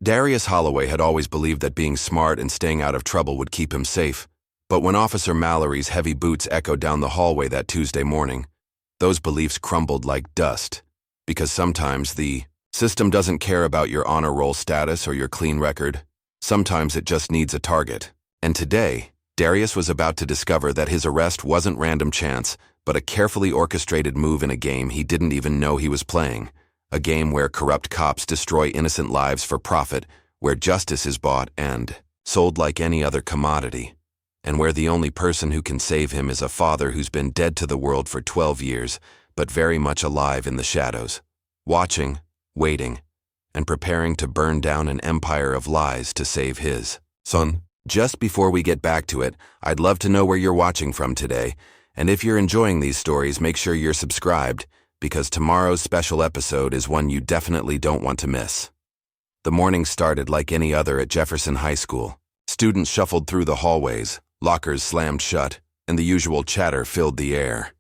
Darius Holloway had always believed that being smart and staying out of trouble would keep him safe, but when Officer Mallory's heavy boots echoed down the hallway that Tuesday morning, those beliefs crumbled like dust, because sometimes the system doesn't care about your honor roll status or your clean record. Sometimes it just needs a target. And today, Darius was about to discover that his arrest wasn't random chance, but a carefully orchestrated move in a game he didn't even know he was playing. A game where corrupt cops destroy innocent lives for profit, where justice is bought and sold like any other commodity, and where the only person who can save him is a father who's been dead to the world for 12 years, but very much alive in the shadows, watching, waiting, and preparing to burn down an empire of lies to save his son. Just before we get back to it, I'd love to know where you're watching from today, and if you're enjoying these stories, make sure you're subscribed, because tomorrow's special episode is one you definitely don't want to miss. The morning started like any other at Jefferson High School. Students shuffled through the hallways, lockers slammed shut, and the usual chatter filled the air.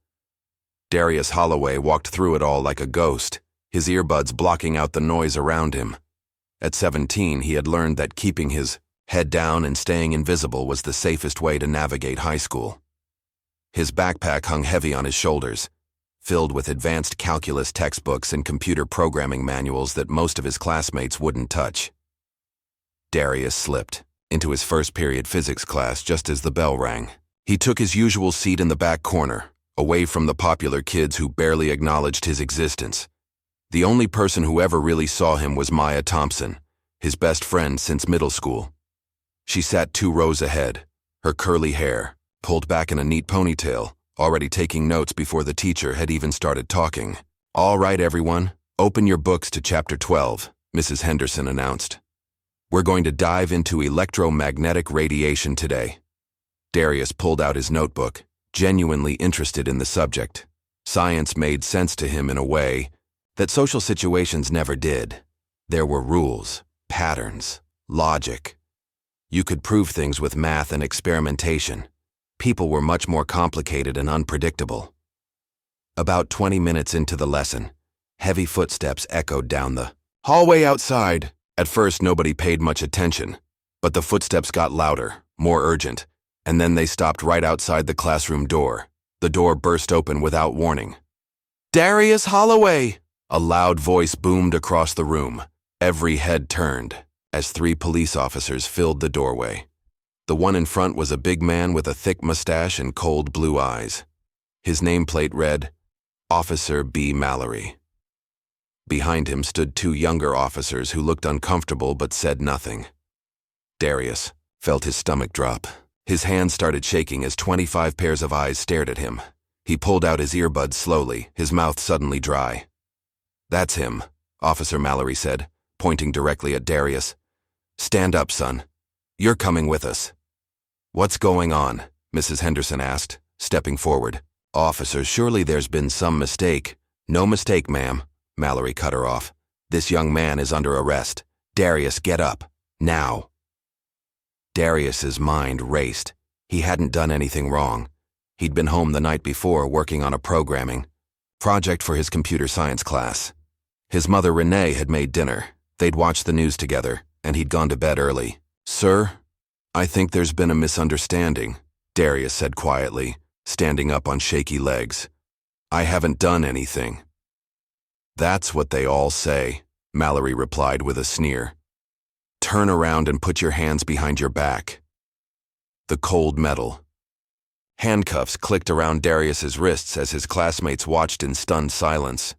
Darius Holloway walked through it all like a ghost, his earbuds blocking out the noise around him. At 17, he had learned that keeping his head down and staying invisible was the safest way to navigate high school. His backpack hung heavy on his shoulders, filled with advanced calculus textbooks and computer programming manuals that most of his classmates wouldn't touch. Darius slipped into his first period physics class just as the bell rang. He took his usual seat in the back corner, away from the popular kids who barely acknowledged his existence. The only person who ever really saw him was Maya Thompson, his best friend since middle school. She sat 2 rows ahead, her curly hair pulled back in a neat ponytail, already taking notes before the teacher had even started talking. "All right, everyone, open your books to Chapter 12, Mrs. Henderson announced. "We're going to dive into electromagnetic radiation today." Darius pulled out his notebook, genuinely interested in the subject. Science made sense to him in a way that social situations never did. There were rules, patterns, logic. You could prove things with math and experimentation. People were much more complicated and unpredictable. About 20 minutes into the lesson, heavy footsteps echoed down the hallway outside. At first, nobody paid much attention, but the footsteps got louder, more urgent, and then they stopped right outside the classroom door. The door burst open without warning. "Darius Holloway!" A loud voice boomed across the room. Every head turned as 3 police officers filled the doorway. The one in front was a big man with a thick mustache and cold blue eyes. His nameplate read, Officer B. Mallory. Behind him stood 2 younger officers who looked uncomfortable but said nothing. Darius felt his stomach drop. His hands started shaking as 25 pairs of eyes stared at him. He pulled out his earbuds slowly, his mouth suddenly dry. "That's him," Officer Mallory said, pointing directly at Darius. "Stand up, son. You're coming with us." "What's going on?" Mrs. Henderson asked, stepping forward. "Officer, surely there's been some mistake." "No mistake, ma'am," Mallory cut her off. "This young man is under arrest. Darius, get up. Now." Darius's mind raced. He hadn't done anything wrong. He'd been home the night before working on a programming project for his computer science class. His mother, Renee, had made dinner. They'd watched the news together, and he'd gone to bed early. "Sir, I think there's been a misunderstanding," Darius said quietly, standing up on shaky legs. "I haven't done anything." "That's what they all say," Mallory replied with a sneer. "Turn around and put your hands behind your back." The cold metal. Handcuffs clicked around Darius's wrists as his classmates watched in stunned silence.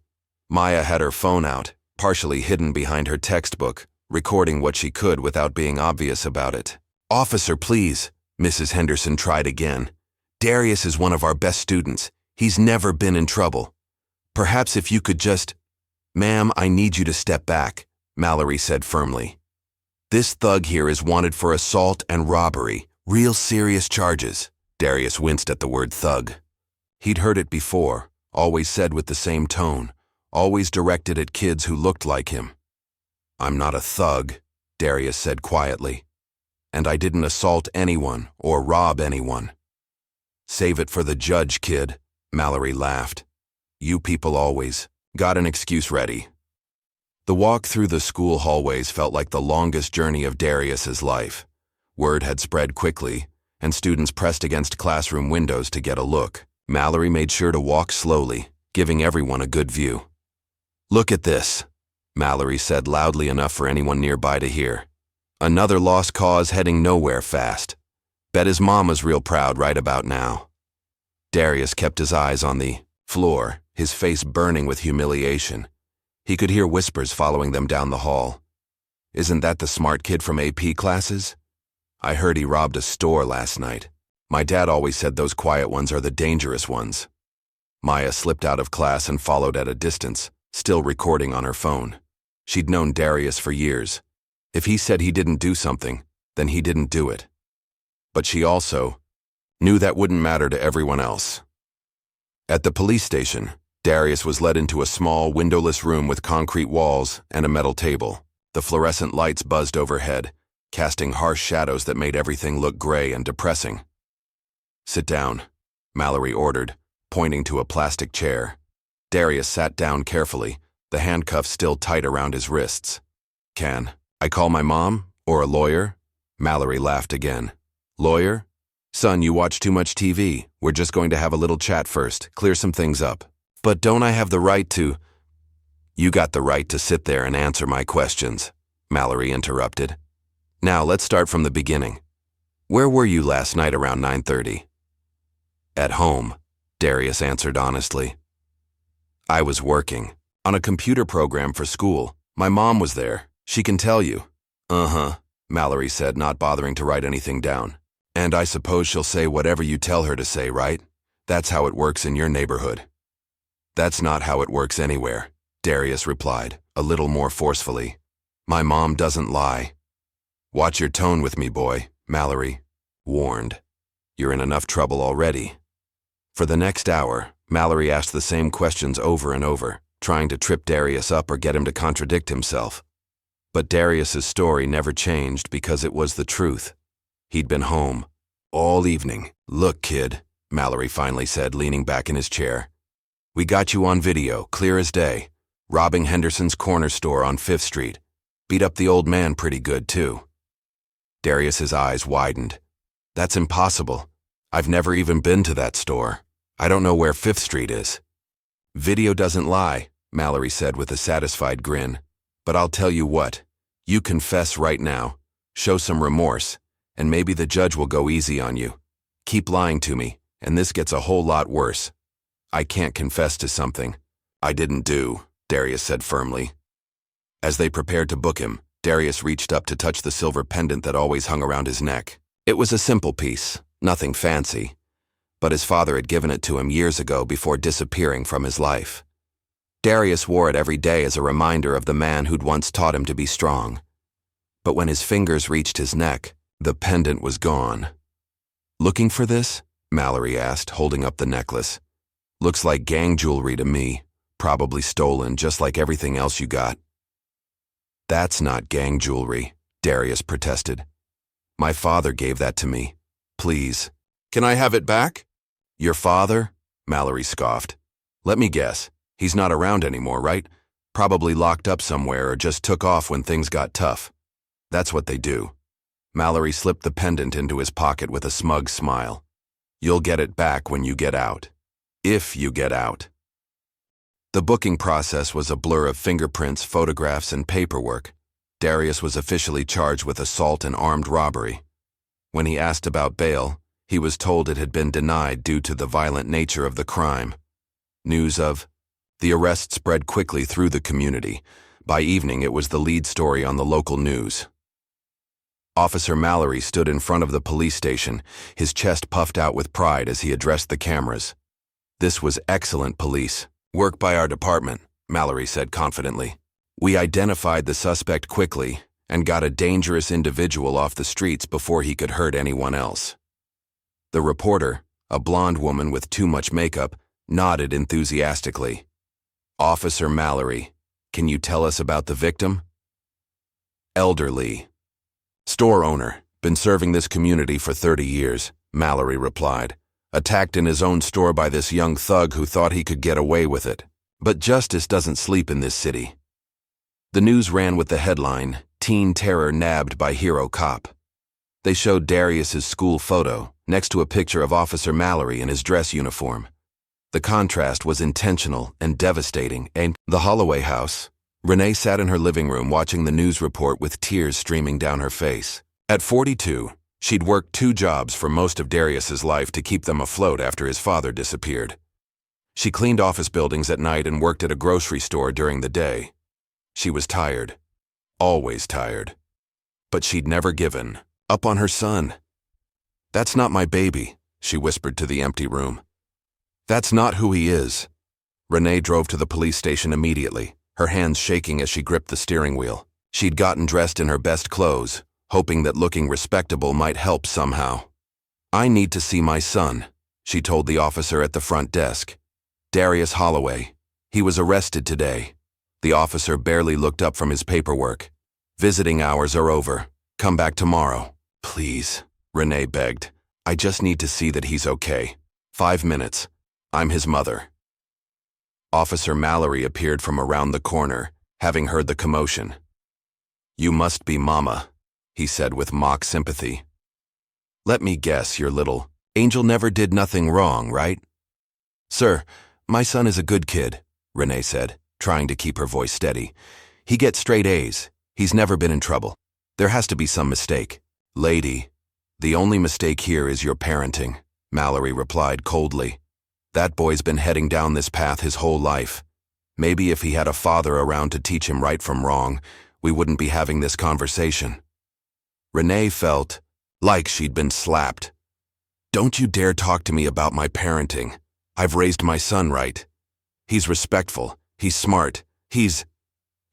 Maya had her phone out, partially hidden behind her textbook, recording what she could without being obvious about it. "Officer, please," Mrs. Henderson tried again. "Darius is one of our best students. He's never been in trouble. Perhaps if you could just—" "Ma'am, I need you to step back," Mallory said firmly. "This thug here is wanted for assault and robbery, real serious charges." Darius winced at the word thug. He'd heard it before, always said with the same tone, always directed at kids who looked like him. "I'm not a thug," Darius said quietly. "And I didn't assault anyone or rob anyone." "Save it for the judge, kid," Mallory laughed. "You people always got an excuse ready." The walk through the school hallways felt like the longest journey of Darius's life. Word had spread quickly, and students pressed against classroom windows to get a look. Mallory made sure to walk slowly, giving everyone a good view. "Look at this," Mallory said loudly enough for anyone nearby to hear. "Another lost cause heading nowhere fast. Bet his mama's real proud right about now." Darius kept his eyes on the floor, his face burning with humiliation. He could hear whispers following them down the hall. "Isn't that the smart kid from AP classes? I heard he robbed a store last night. My dad always said those quiet ones are the dangerous ones." Maya slipped out of class and followed at a distance, still recording on her phone. She'd known Darius for years. If he said he didn't do something, then he didn't do it. But she also knew that wouldn't matter to everyone else. At the police station, Darius was led into a small, windowless room with concrete walls and a metal table. The fluorescent lights buzzed overhead, casting harsh shadows that made everything look gray and depressing. "Sit down," Mallory ordered, pointing to a plastic chair. Darius sat down carefully, the handcuffs still tight around his wrists. "Can I call my mom? Or a lawyer?" Mallory laughed again. "Lawyer? Son, you watch too much TV. We're just going to have a little chat first, clear some things up." "But don't I have the right to—" "You got the right to sit there and answer my questions," Mallory interrupted. "Now let's start from the beginning. Where were you last night around 9:30? "At home," Darius answered honestly. "I was working on a computer program for school. My mom was there. She can tell you." "Uh-huh," Mallory said, not bothering to write anything down. "And I suppose she'll say whatever you tell her to say, right? That's how it works in your neighborhood." "That's not how it works anywhere," Darius replied, a little more forcefully. "My mom doesn't lie." "Watch your tone with me, boy," Mallory warned. "You're in enough trouble already." For the next hour, Mallory asked the same questions over and over, trying to trip Darius up or get him to contradict himself. But Darius's story never changed because it was the truth. He'd been home all evening. "Look, kid," Mallory finally said, leaning back in his chair. "We got you on video, clear as day, robbing Henderson's corner store on 5th Street. Beat up the old man pretty good, too." Darius's eyes widened. "That's impossible. I've never even been to that store. I don't know where 5th Street is." "Video doesn't lie," Mallory said with a satisfied grin. "But I'll tell you what. You confess right now, show some remorse, and maybe the judge will go easy on you. Keep lying to me, and this gets a whole lot worse. I can't confess to something I didn't do," Darius said firmly. As they prepared to book him, Darius reached up to touch the silver pendant that always hung around his neck. It was a simple piece, nothing fancy, but his father had given it to him years ago before disappearing from his life. Darius wore it every day as a reminder of the man who'd once taught him to be strong. But when his fingers reached his neck, the pendant was gone. "Looking for this?" Mallory asked, holding up the necklace. "Looks like gang jewelry to me, probably stolen just like everything else you got." "That's not gang jewelry," Darius protested. "My father gave that to me. Please." "Can I have it back?" "Your father?" Mallory scoffed. "Let me guess. He's not around anymore, right? Probably locked up somewhere or just took off when things got tough. That's what they do." Mallory slipped the pendant into his pocket with a smug smile. "You'll get it back when you get out. If you get out." The booking process was a blur of fingerprints, photographs, and paperwork. Darius was officially charged with assault and armed robbery. When he asked about bail, he was told it had been denied due to the violent nature of the crime. News of the arrest spread quickly through the community. By evening, it was the lead story on the local news. Officer Mallory stood in front of the police station, his chest puffed out with pride as he addressed the cameras. "This was excellent police work by our department," Mallory said confidently. "We identified the suspect quickly and got a dangerous individual off the streets before he could hurt anyone else." The reporter, a blonde woman with too much makeup, nodded enthusiastically. "Officer Mallory, can you tell us about the victim?" "Elderly. Store owner, been serving this community for 30 years, Mallory replied. "Attacked in his own store by this young thug who thought he could get away with it. But justice doesn't sleep in this city." The news ran with the headline, "Teen Terror Nabbed by Hero Cop." They showed Darius's school photo, next to a picture of Officer Mallory in his dress uniform. The contrast was intentional and devastating, and the Holloway house. Renee sat in her living room watching the news report with tears streaming down her face. At 42, she'd worked 2 jobs for most of Darius's life to keep them afloat after his father disappeared. She cleaned office buildings at night and worked at a grocery store during the day. She was tired. Always tired. But she'd never given up on her son. "That's not my baby," she whispered to the empty room. "That's not who he is." Renee drove to the police station immediately, her hands shaking as she gripped the steering wheel. She'd gotten dressed in her best clothes, hoping that looking respectable might help somehow. "I need to see my son," she told the officer at the front desk. "Darius Holloway. He was arrested today." The officer barely looked up from his paperwork. "Visiting hours are over. Come back tomorrow." "Please," Renee begged. "I just need to see that he's okay. 5 minutes. I'm his mother." Officer Mallory appeared from around the corner, having heard the commotion. "You must be Mama," he said with mock sympathy. "Let me guess, your little angel never did nothing wrong, right?" "Sir, my son is a good kid," Renee said, trying to keep her voice steady. "He gets straight A's. He's never been in trouble. There has to be some mistake." "Lady, the only mistake here is your parenting," Mallory replied coldly. "That boy's been heading down this path his whole life. Maybe if he had a father around to teach him right from wrong, we wouldn't be having this conversation." Renee felt like she'd been slapped. "Don't you dare talk to me about my parenting. I've raised my son right. He's respectful. He's smart. He's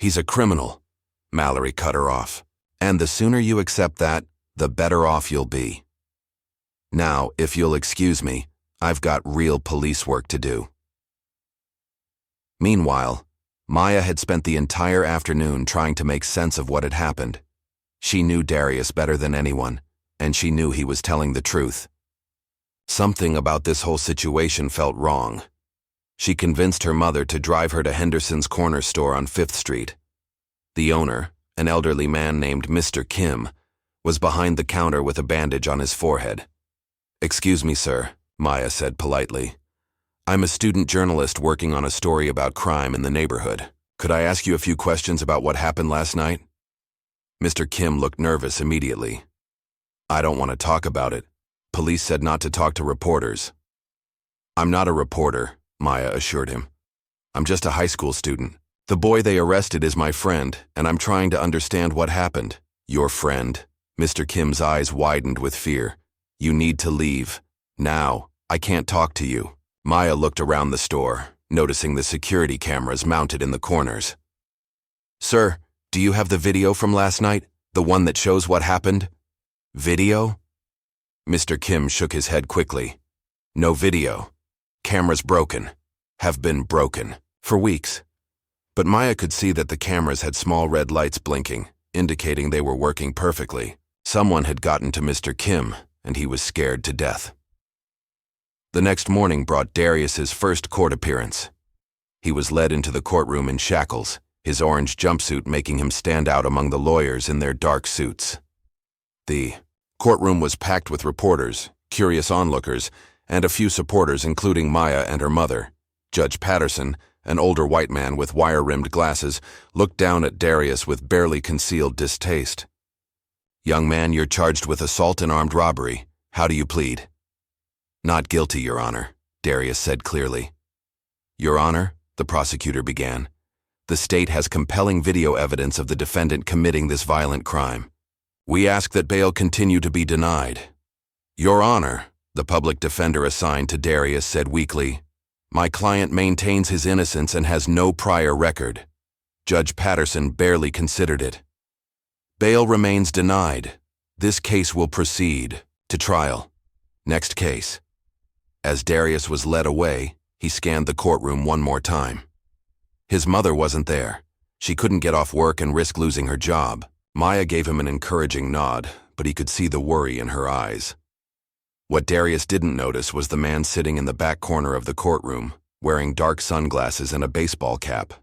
a criminal." Mallory cut her off. "And the sooner you accept that, the better off you'll be. Now, if you'll excuse me, I've got real police work to do." Meanwhile, Maya had spent the entire afternoon trying to make sense of what had happened. She knew Darius better than anyone, and she knew he was telling the truth. Something about this whole situation felt wrong. She convinced her mother to drive her to Henderson's corner store on 5th Street. The owner, an elderly man named Mr. Kim, was behind the counter with a bandage on his forehead. "Excuse me, sir," Maya said politely. "I'm a student journalist working on a story about crime in the neighborhood. Could I ask you a few questions about what happened last night?" Mr. Kim looked nervous immediately. "I don't want to talk about it. Police said not to talk to reporters." "I'm not a reporter," Maya assured him. "I'm just a high school student. The boy they arrested is my friend, and I'm trying to understand what happened." "Your friend?" Mr. Kim's eyes widened with fear. "You need to leave. Now. I can't talk to you." Maya looked around the store, noticing the security cameras mounted in the corners. "Sir, do you have the video from last night? The one that shows what happened?" "Video?" Mr. Kim shook his head quickly. "No video. Cameras broken. Have been broken. For weeks." But Maya could see that the cameras had small red lights blinking, indicating they were working perfectly. Someone had gotten to Mr. Kim, and he was scared to death. The next morning brought Darius's first court appearance. He was led into the courtroom in shackles, his orange jumpsuit making him stand out among the lawyers in their dark suits. The courtroom was packed with reporters, curious onlookers, and a few supporters including Maya and her mother. Judge Patterson, an older white man with wire-rimmed glasses, looked down at Darius with barely concealed distaste. "Young man, you're charged with assault and armed robbery. How do you plead?" "Not guilty, Your Honor," Darius said clearly. "Your Honor," the prosecutor began, "the state has compelling video evidence of the defendant committing this violent crime. We ask that bail continue to be denied." "Your Honor," the public defender assigned to Darius said weakly, "my client maintains his innocence and has no prior record." Judge Patterson barely considered it. "Bail remains denied. This case will proceed to trial. Next case." As Darius was led away, he scanned the courtroom one more time. His mother wasn't there. She couldn't get off work and risk losing her job. Maya gave him an encouraging nod, but he could see the worry in her eyes. What Darius didn't notice was the man sitting in the back corner of the courtroom, wearing dark sunglasses and a baseball cap.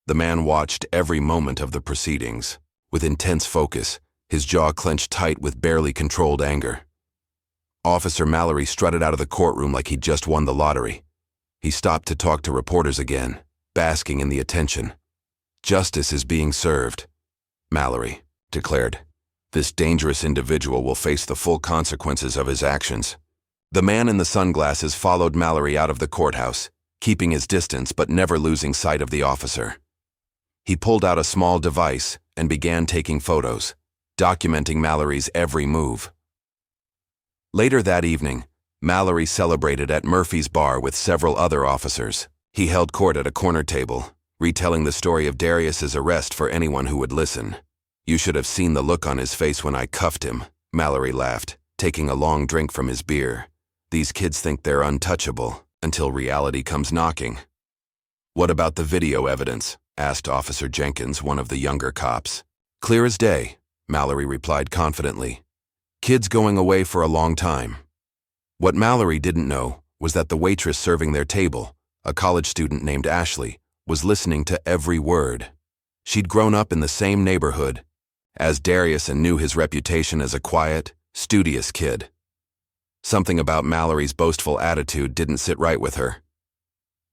The man watched every moment of the proceedings, with intense focus, his jaw clenched tight with barely controlled anger. Officer Mallory strutted out of the courtroom like he'd just won the lottery. He stopped to talk to reporters again, basking in the attention. "Justice is being served," Mallory declared. "This dangerous individual will face the full consequences of his actions." The man in the sunglasses followed Mallory out of the courthouse, keeping his distance but never losing sight of the officer. He pulled out a small device and began taking photos, documenting Mallory's every move. Later that evening, Mallory celebrated at Murphy's bar with several other officers. He held court at a corner table, retelling the story of Darius's arrest for anyone who would listen. "You should have seen the look on his face when I cuffed him," Mallory laughed, taking a long drink from his beer. "These kids think they're untouchable until reality comes knocking." "What about the video evidence?" asked Officer Jenkins, one of the younger cops. "Clear as day," Mallory replied confidently. "Kids going away for a long time." What Mallory didn't know was that the waitress serving their table, a college student named Ashley, was listening to every word. She'd grown up in the same neighborhood as Darius and knew his reputation as a quiet, studious kid. Something about Mallory's boastful attitude didn't sit right with her.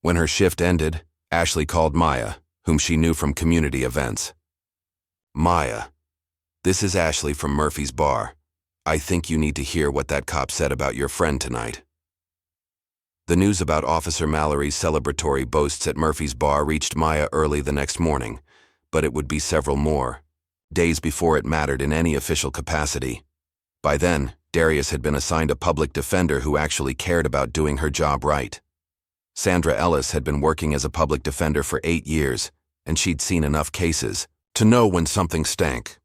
When her shift ended, Ashley called Maya, whom she knew from community events. "Maya, this is Ashley from Murphy's bar. I think you need to hear what that cop said about your friend tonight." The news about Officer Mallory's celebratory boasts at Murphy's bar reached Maya early the next morning, but it would be several more, days before it mattered in any official capacity. By then, Darius had been assigned a public defender who actually cared about doing her job right. Sandra Ellis had been working as a public defender for 8 years, and she'd seen enough cases to know when something stank.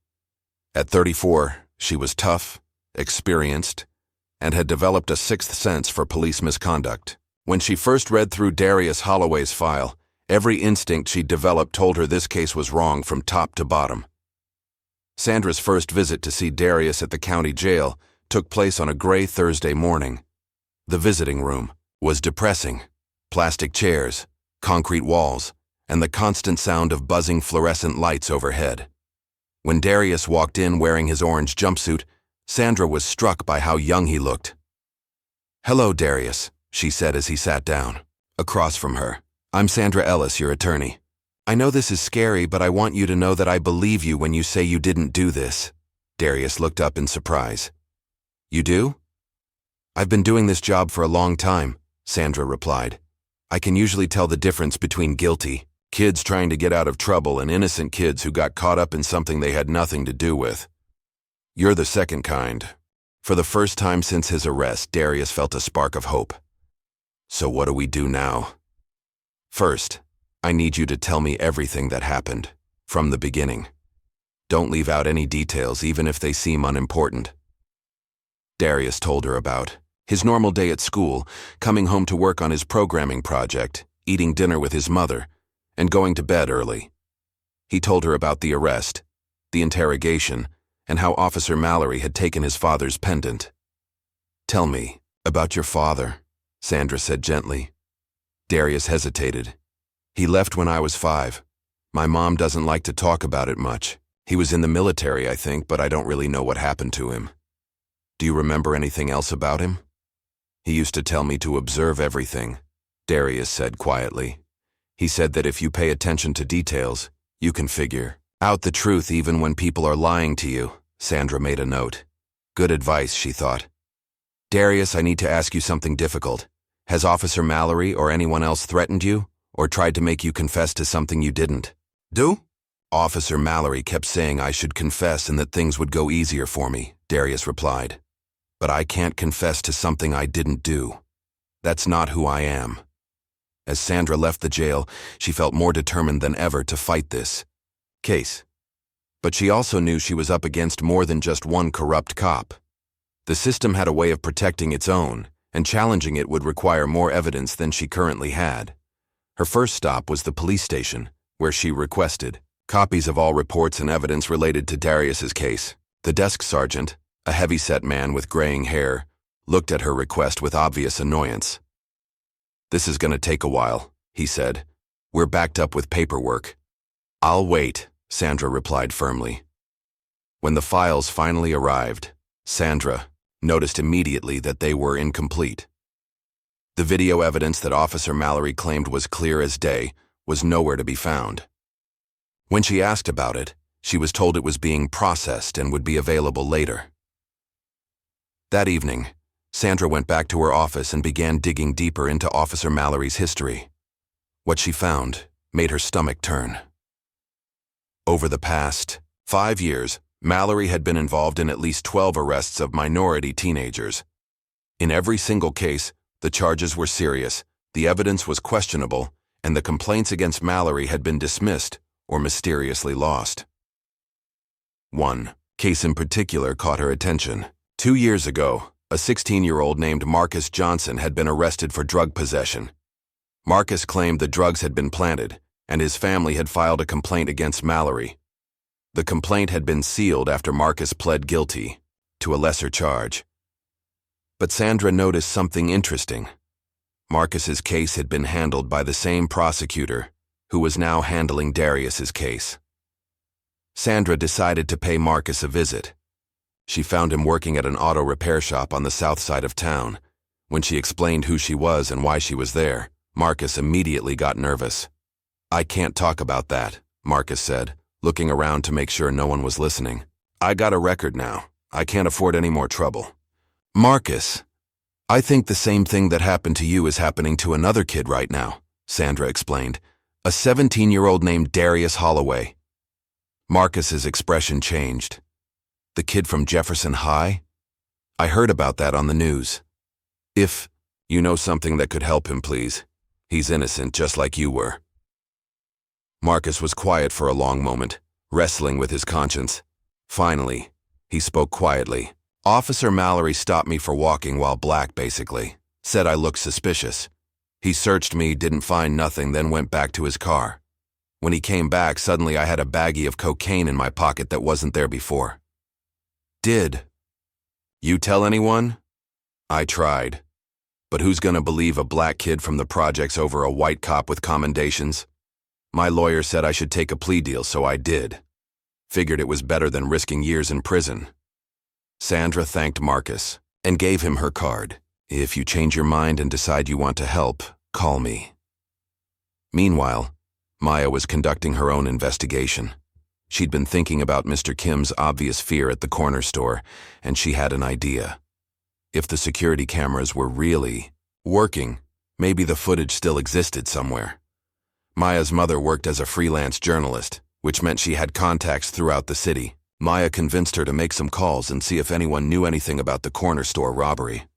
At 34, she was tough, experienced, and had developed a sixth sense for police misconduct. When she first read through Darius Holloway's file, every instinct she'd developed told her this case was wrong from top to bottom. Sandra's first visit to see Darius at the county jail took place on a gray Thursday morning. The visiting room was depressing. Plastic chairs, concrete walls, and the constant sound of buzzing fluorescent lights overhead. When Darius walked in wearing his orange jumpsuit, Sandra was struck by how young he looked. "Hello, Darius," she said as he sat down. Across from her, "I'm Sandra Ellis, your attorney. I know this is scary, but I want you to know that I believe you when you say you didn't do this." Darius looked up in surprise. "You do?" "I've been doing this job for a long time," Sandra replied. "I can usually tell the difference between guilty kids trying to get out of trouble and innocent kids who got caught up in something they had nothing to do with. You're the second kind." For the first time since his arrest, Darius felt a spark of hope. "So what do we do now?" "First, I need you to tell me everything that happened, from the beginning. Don't leave out any details, even if they seem unimportant." Darius told her about his normal day at school, coming home to work on his programming project, eating dinner with his mother, and going to bed early. He told her about the arrest, the interrogation, and how Officer Mallory had taken his father's pendant. "Tell me about your father," Sandra said gently. Darius hesitated. "He left when I was 5. My mom doesn't like to talk about it much. He was in the military, I think, but I don't really know what happened to him." "Do you remember anything else about him?" "He used to tell me to observe everything," Darius said quietly. "He said that if you pay attention to details, you can figure out the truth even when people are lying to you." Sandra made a note. Good advice, she thought. "Darius, I need to ask you something difficult. Has Officer Mallory or anyone else threatened you, or tried to make you confess to something you didn't do?" "Officer Mallory kept saying I should confess and that things would go easier for me," Darius replied. "But I can't confess to something I didn't do. That's not who I am." As Sandra left the jail, she felt more determined than ever to fight this case. But she also knew she was up against more than just one corrupt cop. The system had a way of protecting its own, and challenging it would require more evidence than she currently had. Her first stop was the police station, where she requested copies of all reports and evidence related to Darius's case. The desk sergeant, a heavy-set man with graying hair, looked at her request with obvious annoyance. "This is going to take a while," he said. "We're backed up with paperwork. "I'll wait," Sandra replied firmly. When the files finally arrived, Sandra noticed immediately that they were incomplete. The video evidence that Officer Mallory claimed was clear as day was nowhere to be found. When she asked about it, she was told it was being processed and would be available later. That evening, Sandra went back to her office and began digging deeper into Officer Mallory's history. What she found made her stomach turn. Over the past 5 years, Mallory had been involved in at least 12 arrests of minority teenagers. In every single case, the charges were serious, the evidence was questionable, and the complaints against Mallory had been dismissed or mysteriously lost. One case in particular caught her attention. 2 years ago, a 16-year-old named Marcus Johnson had been arrested for drug possession. Marcus claimed the drugs had been planted, and his family had filed a complaint against Mallory. The complaint had been sealed after Marcus pled guilty to a lesser charge. But Sandra noticed something interesting. Marcus's case had been handled by the same prosecutor who was now handling Darius's case. Sandra decided to pay Marcus a visit. She found him working at an auto repair shop on the south side of town. When she explained who she was and why she was there, Marcus immediately got nervous. "I can't talk about that," Marcus said, looking around to make sure no one was listening. "I got a record now. I can't afford any more trouble." "Marcus, I think the same thing that happened to you is happening to another kid right now," Sandra explained. "A 17-year-old named Darius Holloway." Marcus's expression changed. "The kid from Jefferson High? I heard about that on the news. If you know something that could help him, please. He's innocent, just like you were." Marcus was quiet for a long moment, wrestling with his conscience. Finally, he spoke quietly. "Officer Mallory stopped me for walking while black, basically. Said I looked suspicious. He searched me, didn't find nothing, then went back to his car. When he came back, suddenly I had a baggie of cocaine in my pocket that wasn't there before." "Did you tell anyone?" "I tried. But who's gonna believe a black kid from the projects over a white cop with commendations? My lawyer said I should take a plea deal, so I did. Figured it was better than risking years in prison." Sandra thanked Marcus and gave him her card. "If you change your mind and decide you want to help, call me." Meanwhile, Maya was conducting her own investigation. She'd been thinking about Mr. Kim's obvious fear at the corner store, and she had an idea. If the security cameras were really working, maybe the footage still existed somewhere. Maya's mother worked as a freelance journalist, which meant she had contacts throughout the city. Maya convinced her to make some calls and see if anyone knew anything about the corner store robbery.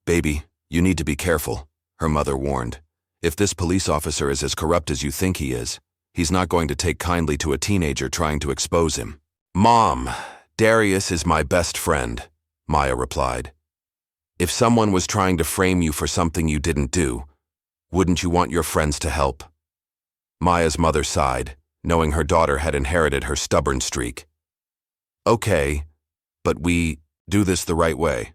"Baby, you need to be careful," her mother warned. "If this police officer is as corrupt as you think he is, he's not going to take kindly to a teenager trying to expose him." "Mom, Darius is my best friend," Maya replied. "If someone was trying to frame you for something you didn't do, wouldn't you want your friends to help?" Maya's mother sighed, knowing her daughter had inherited her stubborn streak. "Okay, but we do this the right way.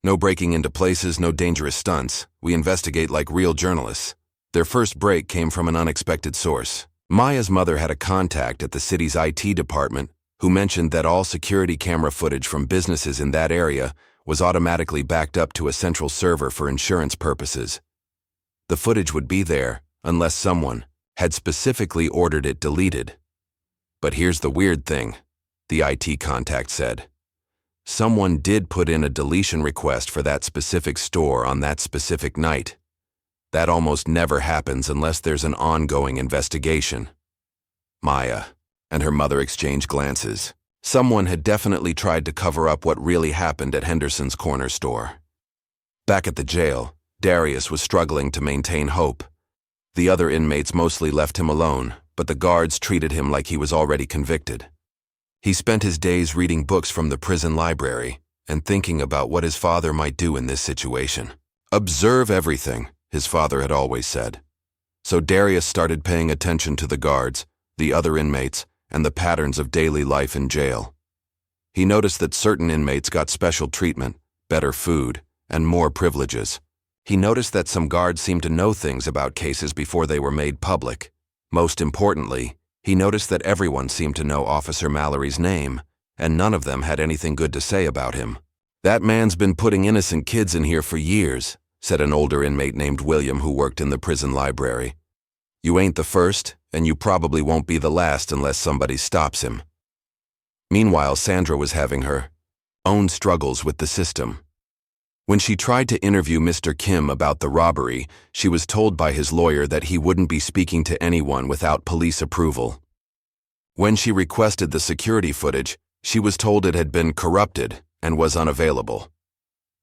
No breaking into places, no dangerous stunts. We investigate like real journalists." Their first break came from an unexpected source. Maya's mother had a contact at the city's IT department who mentioned that all security camera footage from businesses in that area was automatically backed up to a central server for insurance purposes. The footage would be there unless someone had specifically ordered it deleted. But here's the weird thing, the IT contact said. Someone did put in a deletion request for that specific store on that specific night. That almost never happens unless there's an ongoing investigation. Maya and her mother exchanged glances. Someone had definitely tried to cover up what really happened at Henderson's corner store. Back at the jail, Darius was struggling to maintain hope. The other inmates mostly left him alone, but the guards treated him like he was already convicted. He spent his days reading books from the prison library and thinking about what his father might do in this situation. "Observe everything," his father had always said. So Darius started paying attention to the guards, the other inmates, and the patterns of daily life in jail. He noticed that certain inmates got special treatment, better food, and more privileges. He noticed that some guards seemed to know things about cases before they were made public. Most importantly, He noticed that everyone seemed to know Officer Mallory's name, and none of them had anything good to say about him. "That man's been putting innocent kids in here for years," said an older inmate named William who worked in the prison library. "You ain't the first, and you probably won't be the last unless somebody stops him." Meanwhile, Sandra was having her own struggles with the system. When she tried to interview Mr. Kim about the robbery, she was told by his lawyer that he wouldn't be speaking to anyone without police approval. When she requested the security footage, she was told it had been corrupted and was unavailable.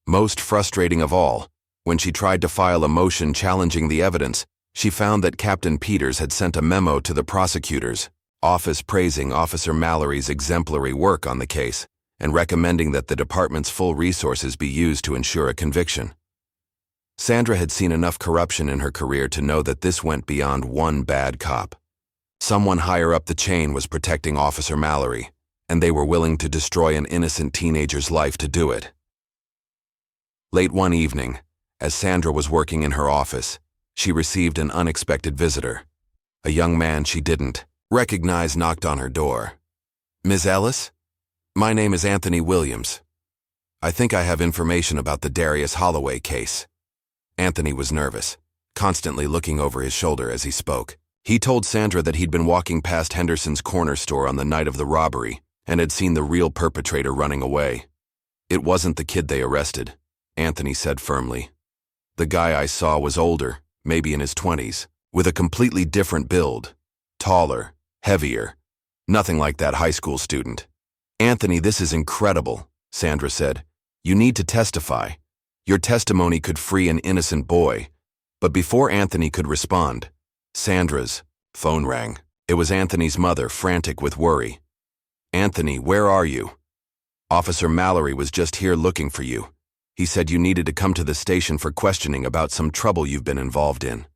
Most frustrating of all, when she tried to file a motion challenging the evidence, she found that Captain Peters had sent a memo to the prosecutor's office praising Officer Mallory's exemplary work on the case and recommending that the department's full resources be used to ensure a conviction. Sandra had seen enough corruption in her career to know that this went beyond one bad cop. Someone higher up the chain was protecting Officer Mallory, and they were willing to destroy an innocent teenager's life to do it. Late one evening, as Sandra was working in her office, she received an unexpected visitor. A young man she didn't recognize knocked on her door. "Ms. Ellis? My name is Anthony Williams. I think I have information about the Darius Holloway case." Anthony was nervous, constantly looking over his shoulder as he spoke. He told Sandra that he'd been walking past Henderson's corner store on the night of the robbery and had seen the real perpetrator running away. "It wasn't the kid they arrested," Anthony said firmly. "The guy I saw was older, maybe in his 20s, with a completely different build. Taller, heavier. Nothing like that high school student." "Anthony, this is incredible," Sandra said. "You need to testify. Your testimony could free an innocent boy." But before Anthony could respond, Sandra's phone rang. It was Anthony's mother, frantic with worry. "Anthony, where are you? Officer Mallory was just here looking for you. He said you needed to come to the station for questioning about some trouble you've been involved in."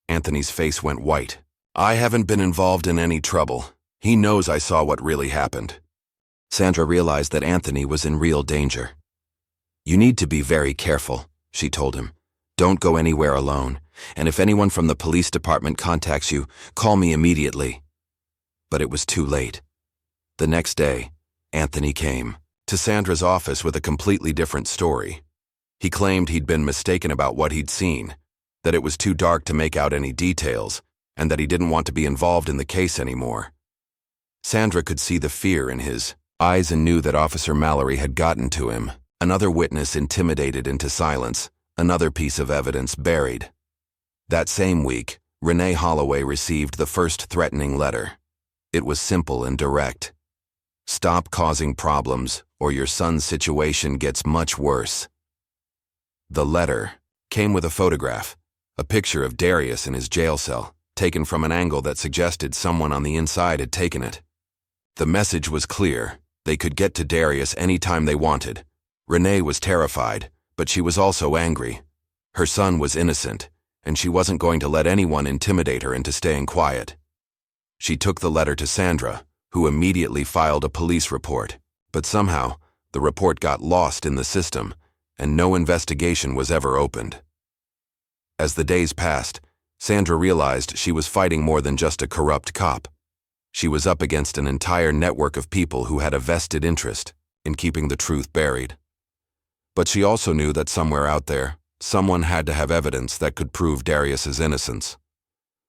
Anthony's face went white. "I haven't been involved in any trouble. He knows I saw what really happened." Sandra realized that Anthony was in real danger. "You need to be very careful," she told him. "Don't go anywhere alone, and if anyone from the police department contacts you, call me immediately." But it was too late. The next day, Anthony came to Sandra's office with a completely different story. He claimed he'd been mistaken about what he'd seen, that it was too dark to make out any details, and that he didn't want to be involved in the case anymore. Sandra could see the fear in his eyes and knew that Officer Mallory had gotten to him. Another witness intimidated into silence, another piece of evidence buried. That same week, Renee Holloway received the first threatening letter. It was simple and direct. "Stop causing problems, or your son's situation gets much worse." The letter came with a photograph, a picture of Darius in his jail cell, taken from an angle that suggested someone on the inside had taken it. The message was clear. They could get to Darius any time they wanted. Renee was terrified, but she was also angry. Her son was innocent, and she wasn't going to let anyone intimidate her into staying quiet. She took the letter to Sandra, who immediately filed a police report. But somehow, the report got lost in the system, and no investigation was ever opened. As the days passed, Sandra realized she was fighting more than just a corrupt cop. She was up against an entire network of people who had a vested interest in keeping the truth buried. But she also knew that somewhere out there, someone had to have evidence that could prove Darius's innocence.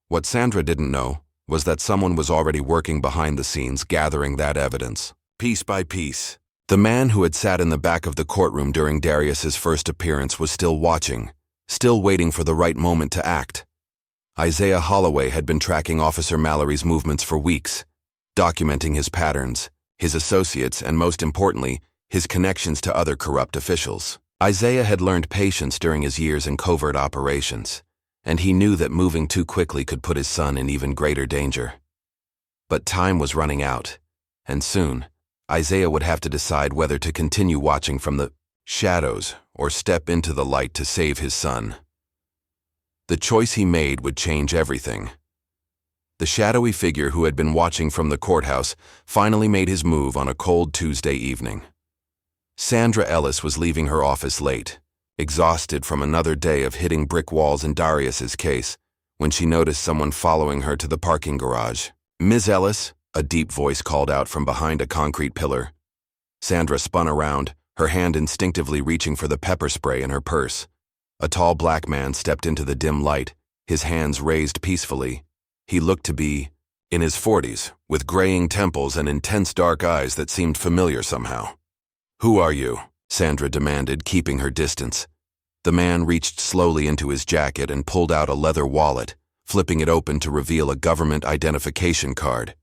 What Sandra didn't know was that someone was already working behind the scenes gathering that evidence, piece by piece. The man who had sat in the back of the courtroom during Darius's first appearance was still watching, still waiting for the right moment to act. Isaiah Holloway had been tracking Officer Mallory's movements for weeks, documenting his patterns, his associates, and most importantly, his connections to other corrupt officials. Isaiah had learned patience during his years in covert operations, and he knew that moving too quickly could put his son in even greater danger. But time was running out, and soon, Isaiah would have to decide whether to continue watching from the shadows or step into the light to save his son. The choice he made would change everything. The shadowy figure who had been watching from the courthouse finally made his move on a cold Tuesday evening. Sandra Ellis was leaving her office late, exhausted from another day of hitting brick walls in Darius's case, when she noticed someone following her to the parking garage. Ms. Ellis, a deep voice called out from behind a concrete pillar. Sandra spun around, her hand instinctively reaching for the pepper spray in her purse. A tall black man stepped into the dim light, his hands raised peacefully. He looked to be in his 40s, with graying temples and intense dark eyes that seemed familiar somehow. "Who are you?" Sandra demanded, keeping her distance. The man reached slowly into his jacket and pulled out a leather wallet, flipping it open to reveal a government identification card.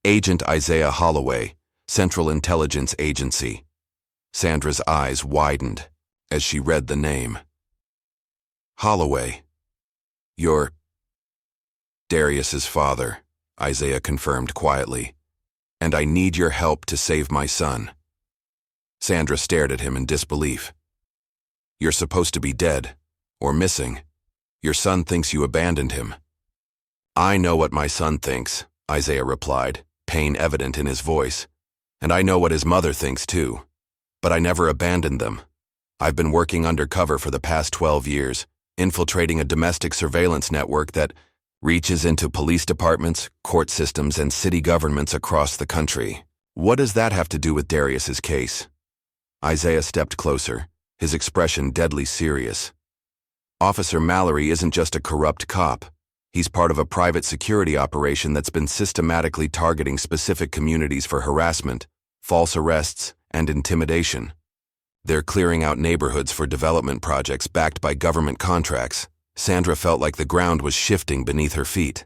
"Agent Isaiah Holloway, Central Intelligence Agency." Sandra's eyes widened as she read the name. "Holloway. You're Darius's father," Isaiah confirmed quietly. "And I need your help to save my son." Sandra stared at him in disbelief. "You're supposed to be dead, or missing. Your son thinks you abandoned him." "I know what my son thinks," Isaiah replied, pain evident in his voice. "And I know what his mother thinks too. But I never abandoned them. I've been working undercover for the past 12 years, infiltrating a domestic surveillance network that reaches into police departments, court systems, and city governments across the country. What does that have to do with Darius's case?" Isaiah stepped closer, his expression deadly serious. "Officer Mallory isn't just a corrupt cop. He's part of a private security operation that's been systematically targeting specific communities for harassment, false arrests, and intimidation. They're clearing out neighborhoods for development projects backed by government contracts." Sandra felt like the ground was shifting beneath her feet.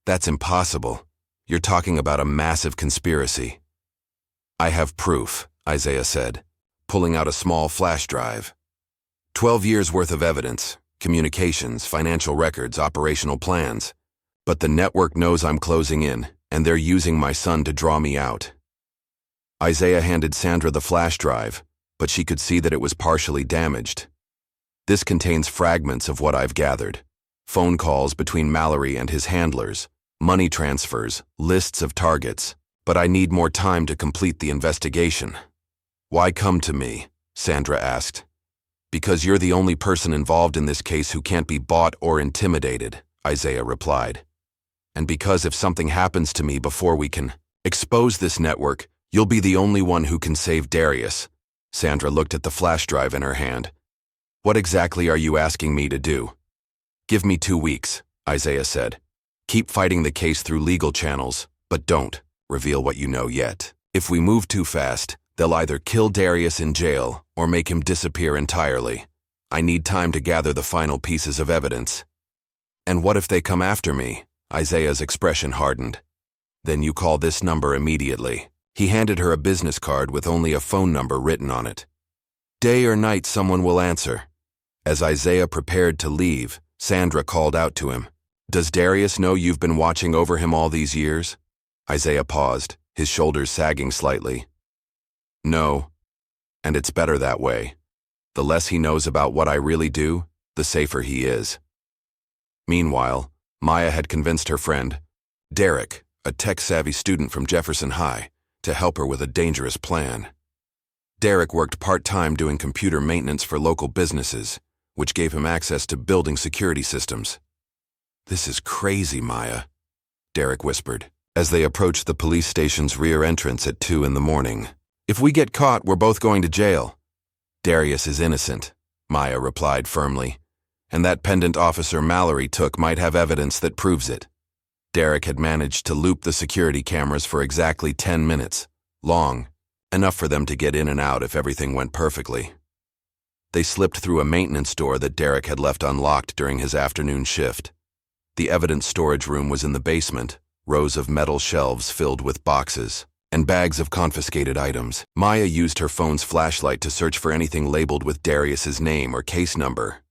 "That's impossible. You're talking about a massive conspiracy." "I have proof," Isaiah said, pulling out a small flash drive. 12 years worth of evidence, communications, financial records, operational plans. But the network knows I'm closing in, and they're using my son to draw me out." Isaiah handed Sandra the flash drive, but she could see that it was partially damaged. "This contains fragments of what I've gathered. Phone calls between Mallory and his handlers, money transfers, lists of targets. But I need more time to complete the investigation." "Why come to me?" Sandra asked. "Because you're the only person involved in this case who can't be bought or intimidated," Isaiah replied. "And because if something happens to me before we can expose this network, you'll be the only one who can save Darius." Sandra looked at the flash drive in her hand. "What exactly are you asking me to do?" "Give me 2 weeks," Isaiah said. "Keep fighting the case through legal channels, but don't reveal what you know yet. If we move too fast, they'll either kill Darius in jail or make him disappear entirely. I need time to gather the final pieces of evidence." "And what if they come after me?" Isaiah's expression hardened. "Then you call this number immediately." He handed her a business card with only a phone number written on it. "Day or night, someone will answer." As Isaiah prepared to leave, Sandra called out to him. "Does Darius know you've been watching over him all these years?" Isaiah paused, his shoulders sagging slightly. "No, and it's better that way. The less he knows about what I really do, the safer he is." Meanwhile, Maya had convinced her friend, Derek, a tech-savvy student from Jefferson High, to help her with a dangerous plan. Derek worked part-time doing computer maintenance for local businesses, which gave him access to building security systems. "This is crazy, Maya," Derek whispered, as they approached the police station's rear entrance at 2 in the morning. "If we get caught, we're both going to jail." "Darius is innocent," Maya replied firmly, "and that pendant Officer Mallory took might have evidence that proves it." Derek had managed to loop the security cameras for exactly 10 minutes, long, enough for them to get in and out if everything went perfectly. They slipped through a maintenance door that Derek had left unlocked during his afternoon shift. The evidence storage room was in the basement, rows of metal shelves filled with boxes and bags of confiscated items. Maya used her phone's flashlight to search for anything labeled with Darius's name or case number.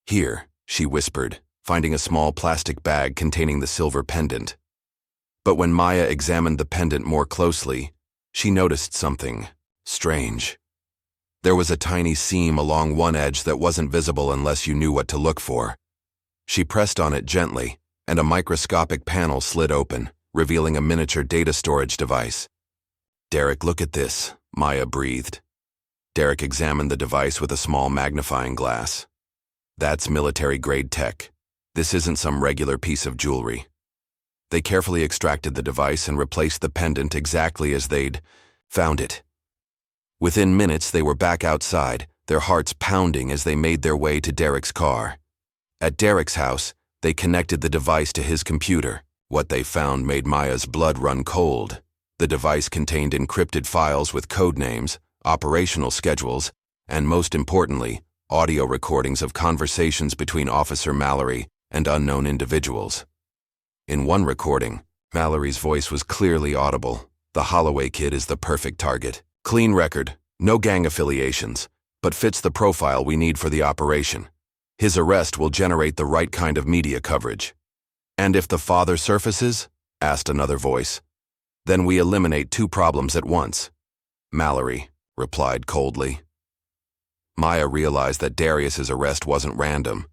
"Here," she whispered, finding a small plastic bag containing the silver pendant. But when Maya examined the pendant more closely, she noticed something strange. There was a tiny seam along one edge that wasn't visible unless you knew what to look for. She pressed on it gently, and a microscopic panel slid open, revealing a miniature data storage device. "Derek, look at this," Maya breathed. Derek examined the device with a small magnifying glass. "That's military-grade tech. This isn't some regular piece of jewelry." They carefully extracted the device and replaced the pendant exactly as they'd found it. Within minutes, they were back outside, their hearts pounding as they made their way to Derek's car. At Derek's house, they connected the device to his computer. What they found made Maya's blood run cold. The device contained encrypted files with code names, operational schedules, and most importantly, audio recordings of conversations between Officer Mallory and unknown individuals. In one recording, Mallory's voice was clearly audible. The Holloway kid is the perfect target. Clean record, no gang affiliations, but fits the profile we need for the operation. His arrest will generate the right kind of media coverage. And if the father surfaces? Asked another voice. Then we eliminate two problems at once. Mallory replied coldly. Maya realized that Darius's arrest wasn't random.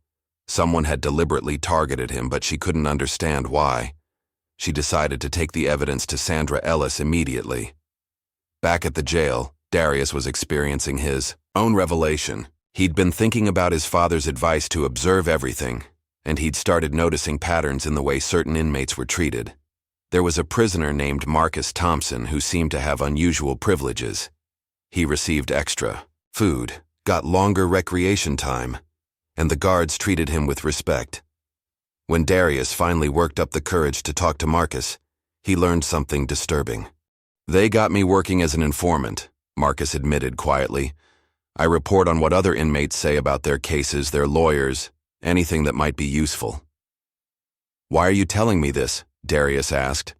Someone had deliberately targeted him, but she couldn't understand why. She decided to take the evidence to Sandra Ellis immediately. Back at the jail, Darius was experiencing his own revelation. He'd been thinking about his father's advice to observe everything, and he'd started noticing patterns in the way certain inmates were treated. There was a prisoner named Marcus Thompson who seemed to have unusual privileges. He received extra food, got longer recreation time, and the guards treated him with respect. When Darius finally worked up the courage to talk to Marcus, he learned something disturbing. "They got me working as an informant," Marcus admitted quietly. "I report on what other inmates say about their cases, their lawyers, anything that might be useful." "Why are you telling me this?" Darius asked.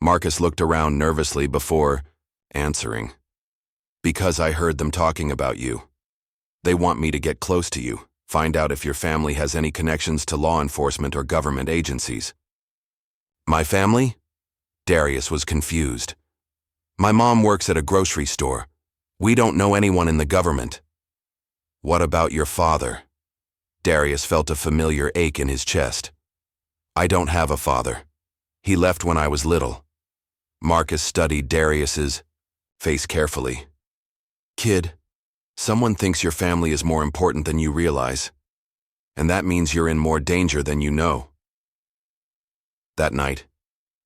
Marcus looked around nervously before answering. "Because I heard them talking about you. They want me to get close to you, find out if your family has any connections to law enforcement or government agencies." "My family?" Darius was confused. "My mom works at a grocery store. We don't know anyone in the government." "What about your father?" Darius felt a familiar ache in his chest. "I don't have a father. He left when I was little." Marcus studied Darius's face carefully. "Kid, someone thinks your family is more important than you realize, and that means you're in more danger than you know." That night,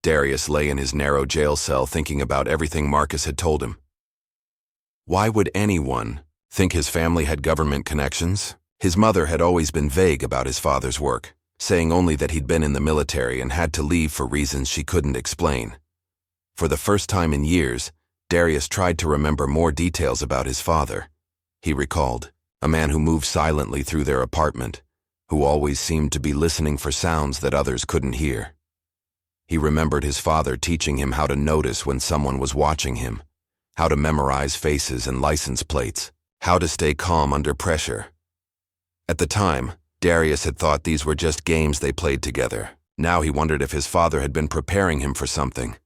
Darius lay in his narrow jail cell thinking about everything Marcus had told him. Why would anyone think his family had government connections? His mother had always been vague about his father's work, saying only that he'd been in the military and had to leave for reasons she couldn't explain. For the first time in years, Darius tried to remember more details about his father. He recalled a man who moved silently through their apartment, who always seemed to be listening for sounds that others couldn't hear. He remembered his father teaching him how to notice when someone was watching him, how to memorize faces and license plates, how to stay calm under pressure. At the time, Darius had thought these were just games they played together. Now he wondered if his father had been preparing him for something.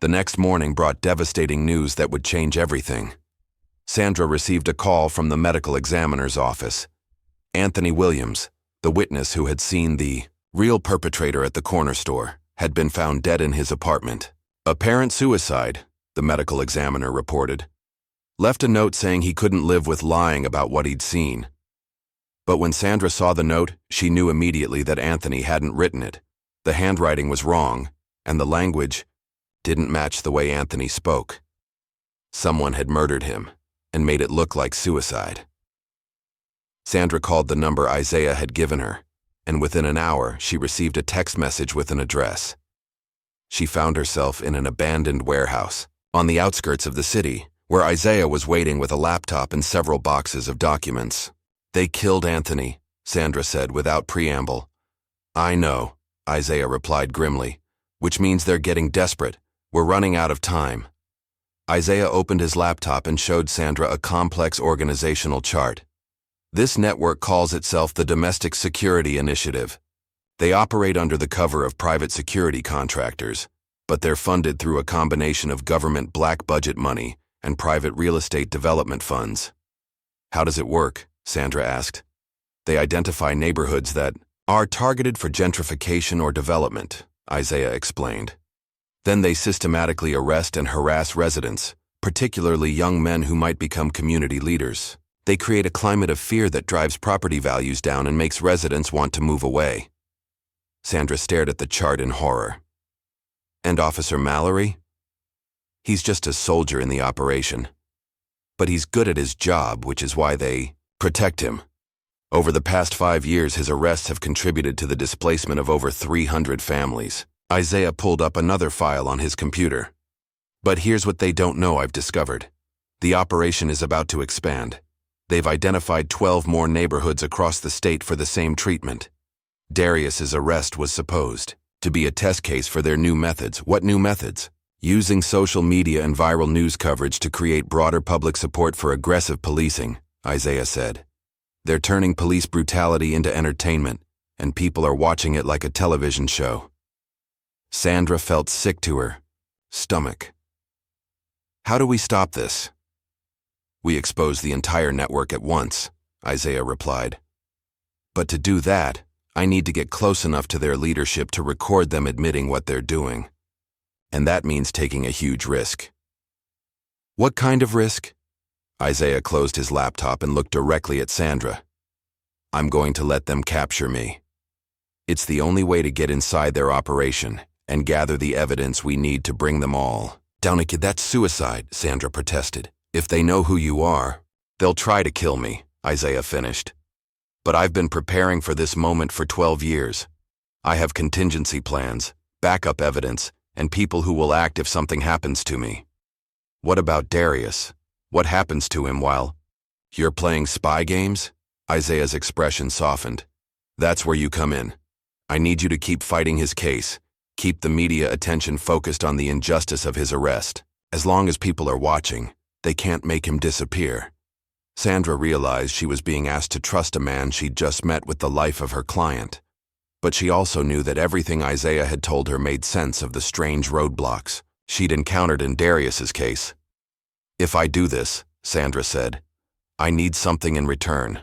The next morning brought devastating news that would change everything. Sandra received a call from the medical examiner's office. Anthony Williams, the witness who had seen the real perpetrator at the corner store, had been found dead in his apartment. "Apparent suicide," the medical examiner reported. Left a note saying he couldn't live with lying about what he'd seen. But when Sandra saw the note, she knew immediately that Anthony hadn't written it. The handwriting was wrong, and the language didn't match the way Anthony spoke. Someone had murdered him and made it look like suicide. Sandra called the number Isaiah had given her, and within an hour she received a text message with an address. She found herself in an abandoned warehouse on the outskirts of the city, where Isaiah was waiting with a laptop and several boxes of documents. "They killed Anthony," Sandra said without preamble. "I know," Isaiah replied grimly, "which means they're getting desperate. We're running out of time." Isaiah opened his laptop and showed Sandra a complex organizational chart. This network calls itself the Domestic Security Initiative. They operate under the cover of private security contractors, but they're funded through a combination of government black budget money and private real estate development funds. "How does it work?" Sandra asked. "They identify neighborhoods that are targeted for gentrification or development," Isaiah explained. Then they systematically arrest and harass residents, particularly young men who might become community leaders. They create a climate of fear that drives property values down and makes residents want to move away. Sandra stared at the chart in horror. And Officer Mallory? He's just a soldier in the operation. But he's good at his job, which is why they protect him. Over the past 5 years, his arrests have contributed to the displacement of over 300 families. Isaiah pulled up another file on his computer. But here's what they don't know I've discovered. The operation is about to expand. They've identified 12 more neighborhoods across the state for the same treatment. Darius's arrest was supposed to be a test case for their new methods. What new methods? Using social media and viral news coverage to create broader public support for aggressive policing, Isaiah said. They're turning police brutality into entertainment, and people are watching it like a television show. Sandra felt sick to her stomach. How do we stop this? We expose the entire network at once, Isaiah replied. But to do that, I need to get close enough to their leadership to record them admitting what they're doing. And that means taking a huge risk. What kind of risk? Isaiah closed his laptop and looked directly at Sandra. I'm going to let them capture me. It's the only way to get inside their operation and gather the evidence we need to bring them all. Downick, that's suicide, Sandra protested. If they know who you are, they'll try to kill me, Isaiah finished. But I've been preparing for this moment for 12 years. I have contingency plans, backup evidence, and people who will act if something happens to me. What about Darius? What happens to him while you're playing spy games? Isaiah's expression softened. That's where you come in. I need you to keep fighting his case. Keep the media attention focused on the injustice of his arrest. As long as people are watching, they can't make him disappear. Sandra realized she was being asked to trust a man she'd just met with the life of her client. But she also knew that everything Isaiah had told her made sense of the strange roadblocks she'd encountered in Darius's case. If I do this, Sandra said, I need something in return.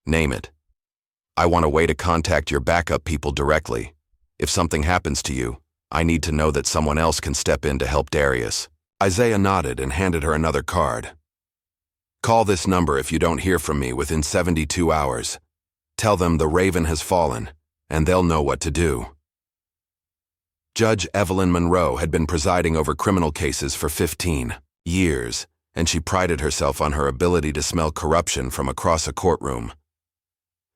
Name it. I want a way to contact your backup people directly. If something happens to you, I need to know that someone else can step in to help Darius. Isaiah nodded and handed her another card. Call this number if you don't hear from me within 72 hours. Tell them the Raven has fallen, and they'll know what to do. Judge Evelyn Monroe had been presiding over criminal cases for 15 years, and she prided herself on her ability to smell corruption from across a courtroom.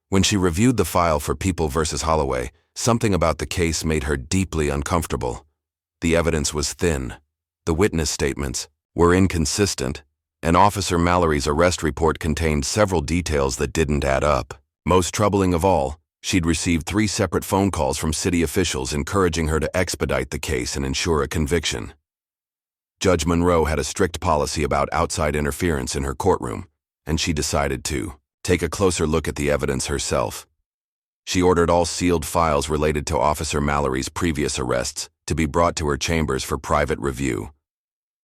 When she reviewed the file for People v. Holloway, something about the case made her deeply uncomfortable. The evidence was thin. The witness statements were inconsistent, and Officer Mallory's arrest report contained several details that didn't add up. Most troubling of all, she'd received 3 separate phone calls from city officials encouraging her to expedite the case and ensure a conviction. Judge Monroe had a strict policy about outside interference in her courtroom, and she decided to take a closer look at the evidence herself. She ordered all sealed files related to Officer Mallory's previous arrests to be brought to her chambers for private review.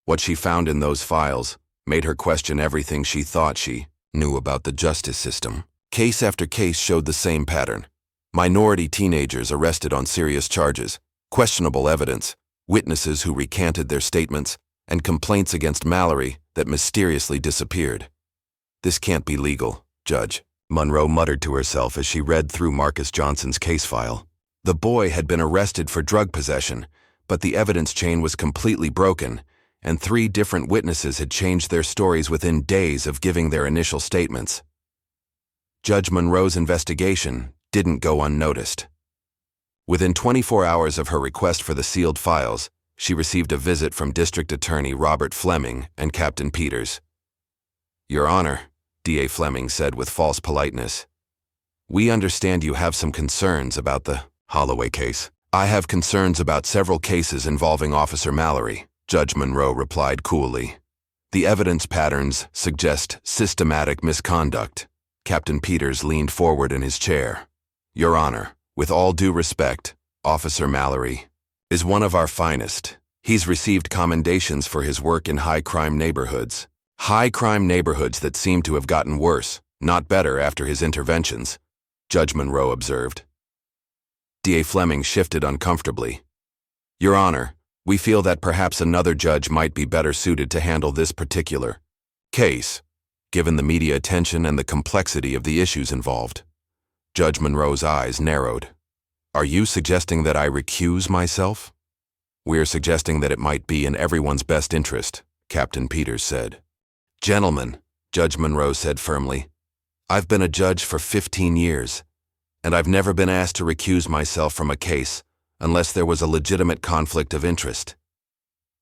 What she found in those files made her question everything she thought she knew about the justice system. Case after case showed the same pattern. Minority teenagers arrested on serious charges, questionable evidence, witnesses who recanted their statements, and complaints against Mallory that mysteriously disappeared. This can't be legal, Judge, Monroe muttered to herself as she read through Marcus Johnson's case file. The boy had been arrested for drug possession, but the evidence chain was completely broken, and 3 different witnesses had changed their stories within days of giving their initial statements. Judge Monroe's investigation didn't go unnoticed. Within 24 hours of her request for the sealed files, she received a visit from District Attorney Robert Fleming and Captain Peters. Your Honor, D.A. Fleming said with false politeness, we understand you have some concerns about the Holloway case. I have concerns about several cases involving Officer Mallory, Judge Monroe replied coolly. The evidence patterns suggest systematic misconduct. Captain Peters leaned forward in his chair. Your Honor, with all due respect, Officer Mallory is one of our finest. He's received commendations for his work in high-crime neighborhoods. High-crime neighborhoods that seem to have gotten worse, not better after his interventions, Judge Monroe observed. D.A. Fleming shifted uncomfortably. Your Honor, we feel that perhaps another judge might be better suited to handle this particular case, given the media attention and the complexity of the issues involved. Judge Monroe's eyes narrowed. Are you suggesting that I recuse myself? We're suggesting that it might be in everyone's best interest, Captain Peters said. Gentlemen, Judge Monroe said firmly, I've been a judge for 15 years, and I've never been asked to recuse myself from a case unless there was a legitimate conflict of interest.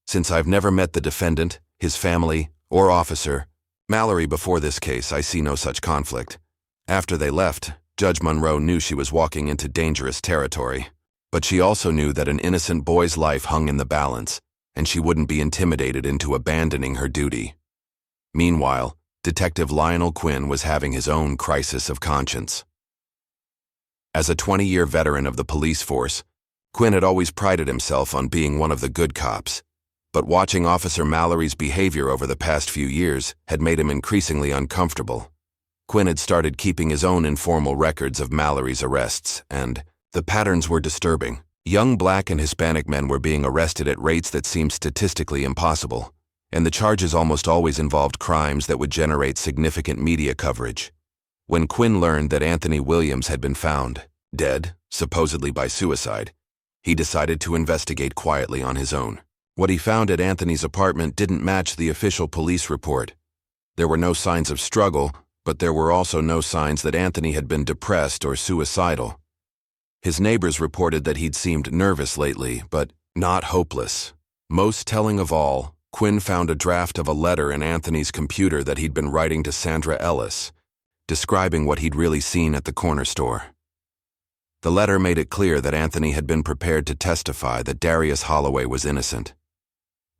Since I've never met the defendant, his family, or Officer Mallory before this case, I see no such conflict. After they left, Judge Monroe knew she was walking into dangerous territory, but she also knew that an innocent boy's life hung in the balance, and she wouldn't be intimidated into abandoning her duty. Meanwhile, Detective Lionel Quinn was having his own crisis of conscience. As a 20-year veteran of the police force, Quinn had always prided himself on being one of the good cops, but watching Officer Mallory's behavior over the past few years had made him increasingly uncomfortable. Quinn had started keeping his own informal records of Mallory's arrests, and the patterns were disturbing. Young Black and Hispanic men were being arrested at rates that seemed statistically impossible, and the charges almost always involved crimes that would generate significant media coverage. When Quinn learned that Anthony Williams had been found dead, supposedly by suicide, he decided to investigate quietly on his own. What he found at Anthony's apartment didn't match the official police report. There were no signs of struggle, but there were also no signs that Anthony had been depressed or suicidal. His neighbors reported that he'd seemed nervous lately, but not hopeless. Most telling of all, Quinn found a draft of a letter in Anthony's computer that he'd been writing to Sandra Ellis, describing what he'd really seen at the corner store. The letter made it clear that Anthony had been prepared to testify that Darius Holloway was innocent.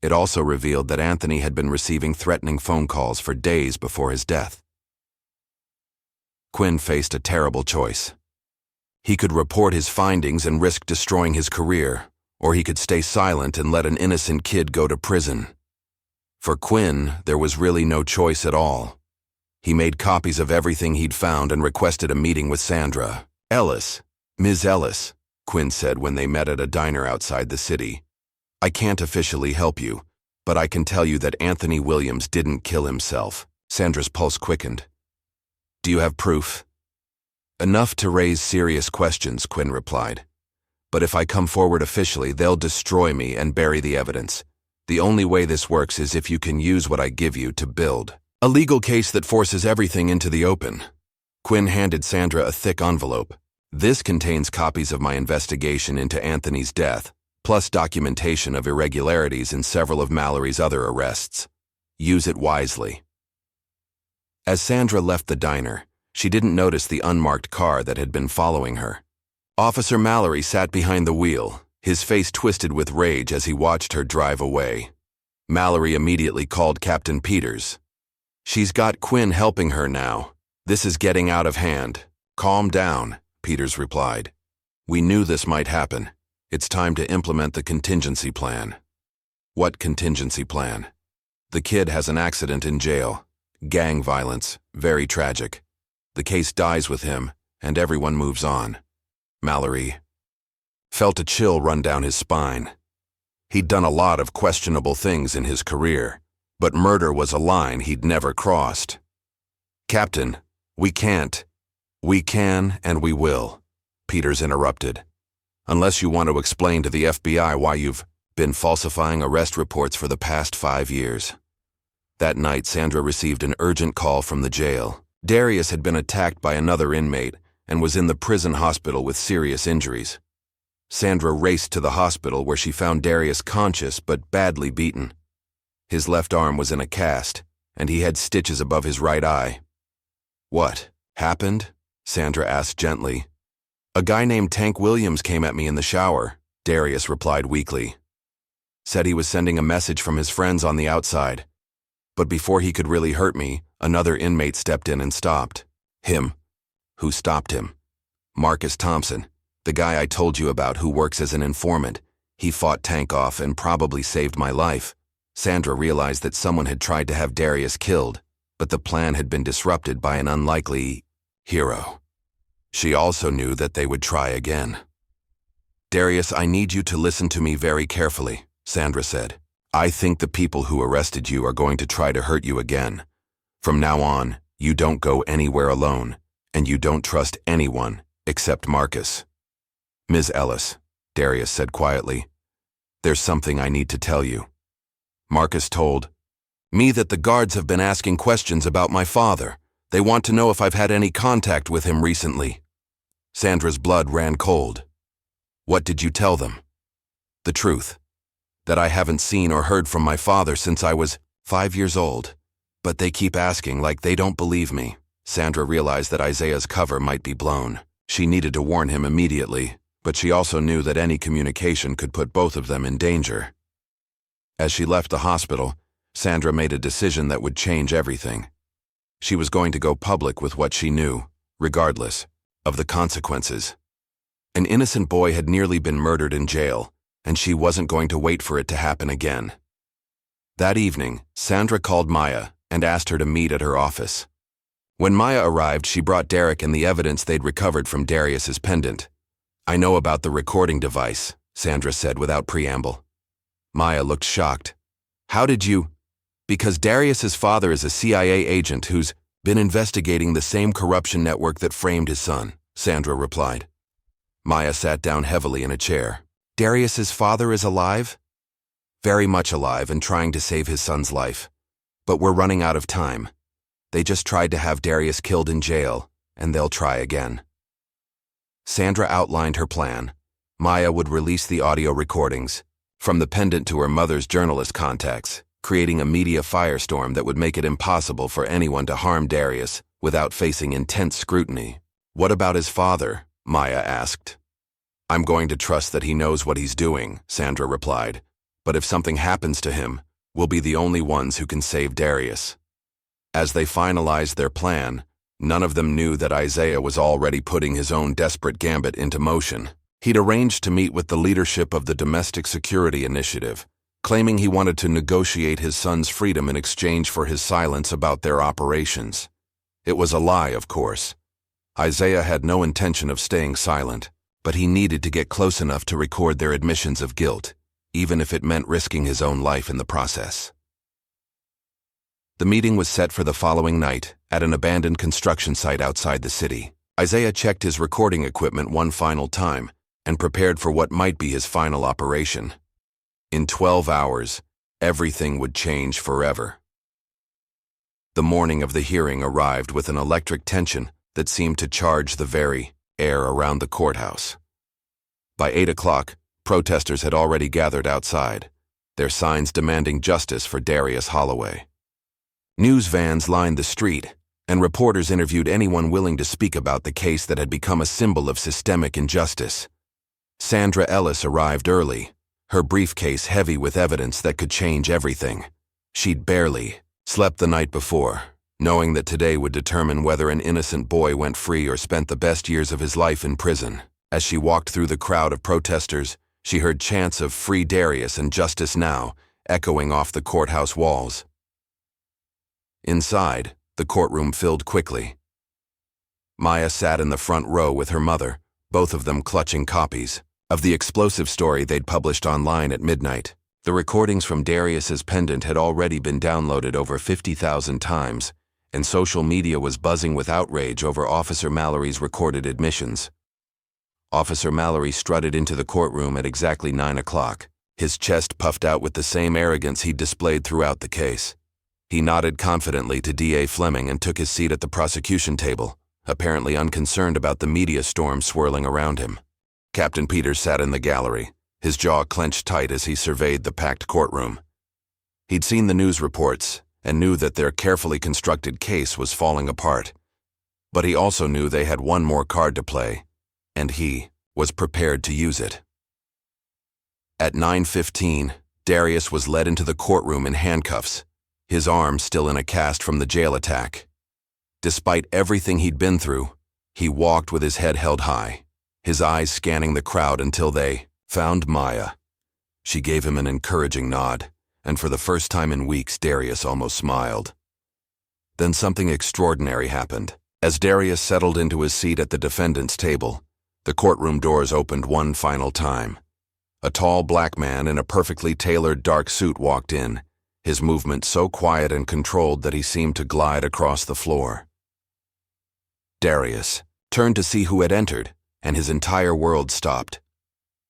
It also revealed that Anthony had been receiving threatening phone calls for days before his death. Quinn faced a terrible choice. He could report his findings and risk destroying his career, or he could stay silent and let an innocent kid go to prison. For Quinn, there was really no choice at all. He made copies of everything he'd found and requested a meeting with Sandra Ellis. Ms. Ellis, Quinn said when they met at a diner outside the city. I can't officially help you, but I can tell you that Anthony Williams didn't kill himself. Sandra's pulse quickened. Do you have proof? Enough to raise serious questions, Quinn replied. But if I come forward officially, they'll destroy me and bury the evidence. The only way this works is if you can use what I give you to build a legal case that forces everything into the open. Quinn handed Sandra a thick envelope. This contains copies of my investigation into Anthony's death, plus documentation of irregularities in several of Mallory's other arrests. Use it wisely. As Sandra left the diner, she didn't notice the unmarked car that had been following her. Officer Mallory sat behind the wheel, his face twisted with rage as he watched her drive away. Mallory immediately called Captain Peters. She's got Quinn helping her now. This is getting out of hand. Calm down, Peters replied. We knew this might happen. It's time to implement the contingency plan. What contingency plan? The kid has an accident in jail. Gang violence, very tragic. The case dies with him, and everyone moves on. Mallory felt a chill run down his spine. He'd done a lot of questionable things in his career, but murder was a line he'd never crossed. Captain, we can't. We can and we will, Peters interrupted. Unless you want to explain to the FBI why you've been falsifying arrest reports for the past 5 years. That night, Sandra received an urgent call from the jail. Darius had been attacked by another inmate and was in the prison hospital with serious injuries. Sandra raced to the hospital where she found Darius conscious but badly beaten. His left arm was in a cast, and he had stitches above his right eye. What happened? Sandra asked gently. A guy named Tank Williams came at me in the shower, Darius replied weakly. Said he was sending a message from his friends on the outside. But before he could really hurt me, another inmate stepped in and stopped. Him. Who stopped him? Marcus Thompson, the guy I told you about who works as an informant. He fought Tank off and probably saved my life. Sandra realized that someone had tried to have Darius killed, but the plan had been disrupted by an unlikely hero. She also knew that they would try again. Darius, I need you to listen to me very carefully, Sandra said. I think the people who arrested you are going to try to hurt you again. From now on, you don't go anywhere alone, and you don't trust anyone except Marcus. Ms. Ellis, Darius said quietly, "There's something I need to tell you." Marcus told me that the guards have been asking questions about my father. They want to know if I've had any contact with him recently. Sandra's blood ran cold. "What did you tell them?" "The truth. That I haven't seen or heard from my father since I was 5 years old. But they keep asking like they don't believe me." Sandra realized that Isaiah's cover might be blown. She needed to warn him immediately, but she also knew that any communication could put both of them in danger. As she left the hospital, Sandra made a decision that would change everything. She was going to go public with what she knew, regardless of the consequences. An innocent boy had nearly been murdered in jail, and she wasn't going to wait for it to happen again. That evening, Sandra called Maya and asked her to meet at her office. When Maya arrived, she brought Derek and the evidence they'd recovered from Darius's pendant. "I know about the recording device," Sandra said without preamble. Maya looked shocked. "How did you—" "Because Darius's father is a CIA agent who's been investigating the same corruption network that framed his son," Sandra replied. Maya sat down heavily in a chair. "Darius's father is alive?" "Very much alive and trying to save his son's life. But we're running out of time. They just tried to have Darius killed in jail, and they'll try again." Sandra outlined her plan. Maya would release the audio recordings, from the pendant to her mother's journalist contacts, creating a media firestorm that would make it impossible for anyone to harm Darius without facing intense scrutiny. "What about his father?" Maya asked. "I'm going to trust that he knows what he's doing," Sandra replied. "But if something happens to him, we'll be the only ones who can save Darius." As they finalized their plan, none of them knew that Isaiah was already putting his own desperate gambit into motion. He'd arranged to meet with the leadership of the Domestic Security Initiative, claiming he wanted to negotiate his son's freedom in exchange for his silence about their operations. It was a lie, of course. Isaiah had no intention of staying silent, but he needed to get close enough to record their admissions of guilt, even if it meant risking his own life in the process. The meeting was set for the following night at an abandoned construction site outside the city. Isaiah checked his recording equipment one final time and prepared for what might be his final operation. In 12 hours, everything would change forever. The morning of the hearing arrived with an electric tension that seemed to charge the very air around the courthouse. By 8 o'clock, protesters had already gathered outside, their signs demanding justice for Darius Holloway. News vans lined the street, and reporters interviewed anyone willing to speak about the case that had become a symbol of systemic injustice. Sandra Ellis arrived early, her briefcase heavy with evidence that could change everything. She'd barely slept the night before, knowing that today would determine whether an innocent boy went free or spent the best years of his life in prison. As she walked through the crowd of protesters, she heard chants of "Free Darius" and "Justice Now" echoing off the courthouse walls. Inside, the courtroom filled quickly. Maya sat in the front row with her mother, both of them clutching copies of the explosive story they'd published online at midnight. The recordings from Darius's pendant had already been downloaded over 50,000 times, and social media was buzzing with outrage over Officer Mallory's recorded admissions. Officer Mallory strutted into the courtroom at exactly 9 o'clock, his chest puffed out with the same arrogance he'd displayed throughout the case. He nodded confidently to DA Fleming and took his seat at the prosecution table, apparently unconcerned about the media storm swirling around him. Captain Peters sat in the gallery, his jaw clenched tight as he surveyed the packed courtroom. He'd seen the news reports and knew that their carefully constructed case was falling apart. But he also knew they had one more card to play, and he was prepared to use it. At 9:15, Darius was led into the courtroom in handcuffs, his arm still in a cast from the jail attack. Despite everything he'd been through, he walked with his head held high, his eyes scanning the crowd until they found Maya. She gave him an encouraging nod, and for the first time in weeks, Darius almost smiled. Then something extraordinary happened. As Darius settled into his seat at the defendant's table, the courtroom doors opened one final time. A tall black man in a perfectly tailored dark suit walked in, his movement so quiet and controlled that he seemed to glide across the floor. Darius turned to see who had entered, and his entire world stopped.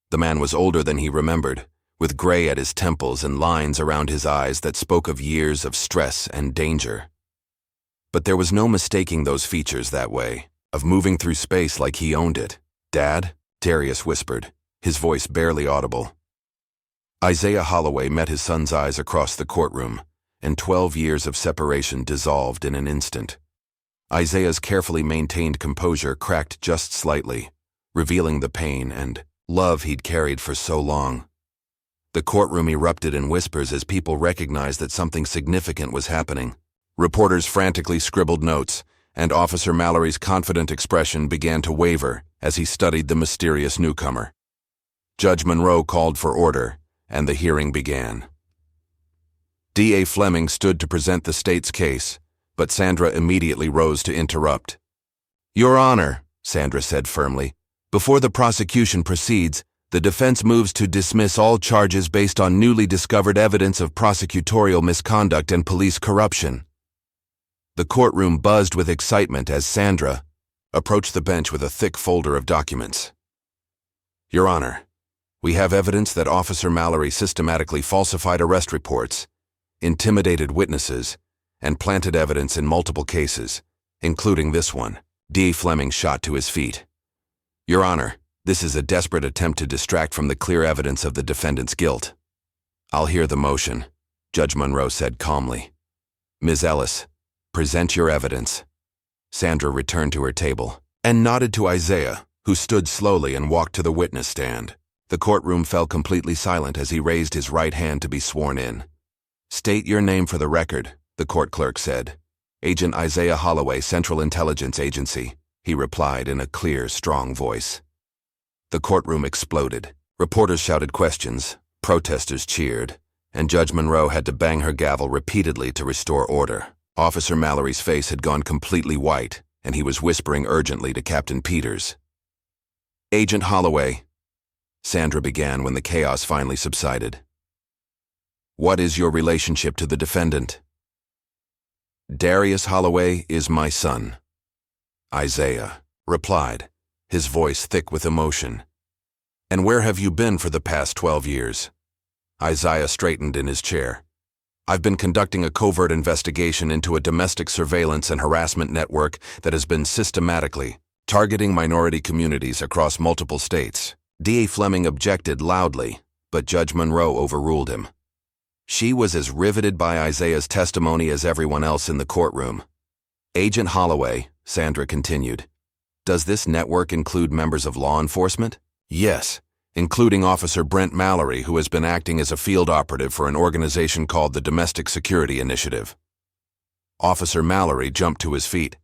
The man was older than he remembered, with gray at his temples and lines around his eyes that spoke of years of stress and danger. But there was no mistaking those features that way, of moving through space like he owned it. "Dad?" Darius whispered, his voice barely audible. Isaiah Holloway met his son's eyes across the courtroom, and 12 years of separation dissolved in an instant. Isaiah's carefully maintained composure cracked just slightly, revealing the pain and love he'd carried for so long. The courtroom erupted in whispers as people recognized that something significant was happening. Reporters frantically scribbled notes, and Officer Mallory's confident expression began to waver as he studied the mysterious newcomer. Judge Monroe called for order, and the hearing began. D.A. Fleming stood to present the state's case, but Sandra immediately rose to interrupt. "Your Honor," Sandra said firmly, "before the prosecution proceeds, the defense moves to dismiss all charges based on newly discovered evidence of prosecutorial misconduct and police corruption." The courtroom buzzed with excitement as Sandra approached the bench with a thick folder of documents. "Your Honor, we have evidence that Officer Mallory systematically falsified arrest reports, intimidated witnesses, and planted evidence in multiple cases, including this one." D. Fleming shot to his feet. "Your Honor, this is a desperate attempt to distract from the clear evidence of the defendant's guilt." "I'll hear the motion," Judge Monroe said calmly. "Ms. Ellis, present your evidence." Sandra returned to her table and nodded to Isaiah, who stood slowly and walked to the witness stand. The courtroom fell completely silent as he raised his right hand to be sworn in. "State your name for the record," the court clerk said. "Agent Isaiah Holloway, Central Intelligence Agency," he replied in a clear, strong voice. The courtroom exploded. Reporters shouted questions, protesters cheered, and Judge Monroe had to bang her gavel repeatedly to restore order. Officer Mallory's face had gone completely white, and he was whispering urgently to Captain Peters. "Agent Holloway," Sandra began when the chaos finally subsided. "What is your relationship to the defendant?" "Darius Holloway is my son," Isaiah replied, his voice thick with emotion. "And where have you been for the past 12 years? Isaiah straightened in his chair. "I've been conducting a covert investigation into a domestic surveillance and harassment network that has been systematically targeting minority communities across multiple states." D.A. Fleming objected loudly, but Judge Monroe overruled him. She was as riveted by Isaiah's testimony as everyone else in the courtroom. "Agent Holloway," Sandra continued, "does this network include members of law enforcement?" "Yes, including Officer Brent Mallory, who has been acting as a field operative for an organization called the Domestic Security Initiative." Officer Mallory jumped to his feet.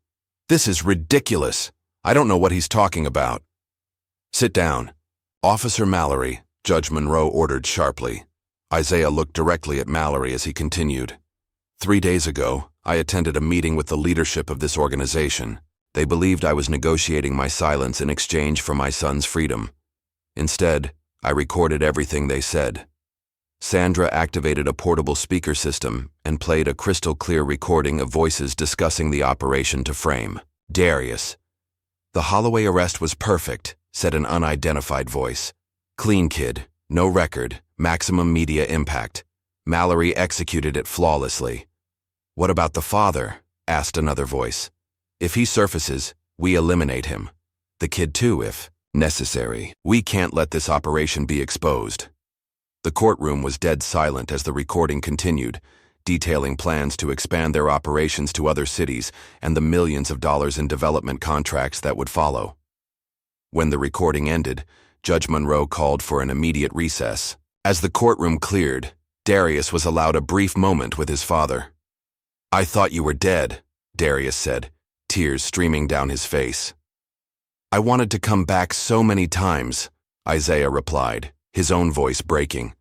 "This is ridiculous. I don't know what he's talking about." "Sit down." "Officer Mallory," Judge Monroe ordered sharply. Isaiah looked directly at Mallory as he continued. "3 days ago, I attended a meeting with the leadership of this organization. They believed I was negotiating my silence in exchange for my son's freedom. Instead, I recorded everything they said." Sandra activated a portable speaker system and played a crystal-clear recording of voices discussing the operation to frame. "Darius. The Holloway arrest was perfect," said an unidentified voice. "Clean kid, no record, maximum media impact. Mallory executed it flawlessly." "What about the father?" asked another voice. "If he surfaces, we eliminate him. The kid too, if necessary. We can't let this operation be exposed." The courtroom was dead silent as the recording continued, detailing plans to expand their operations to other cities and the millions of dollars in development contracts that would follow. When the recording ended, Judge Monroe called for an immediate recess. As the courtroom cleared, Darius was allowed a brief moment with his father. "I thought you were dead," Darius said, tears streaming down his face. "I wanted to come back so many times," Isaiah replied, his own voice breaking.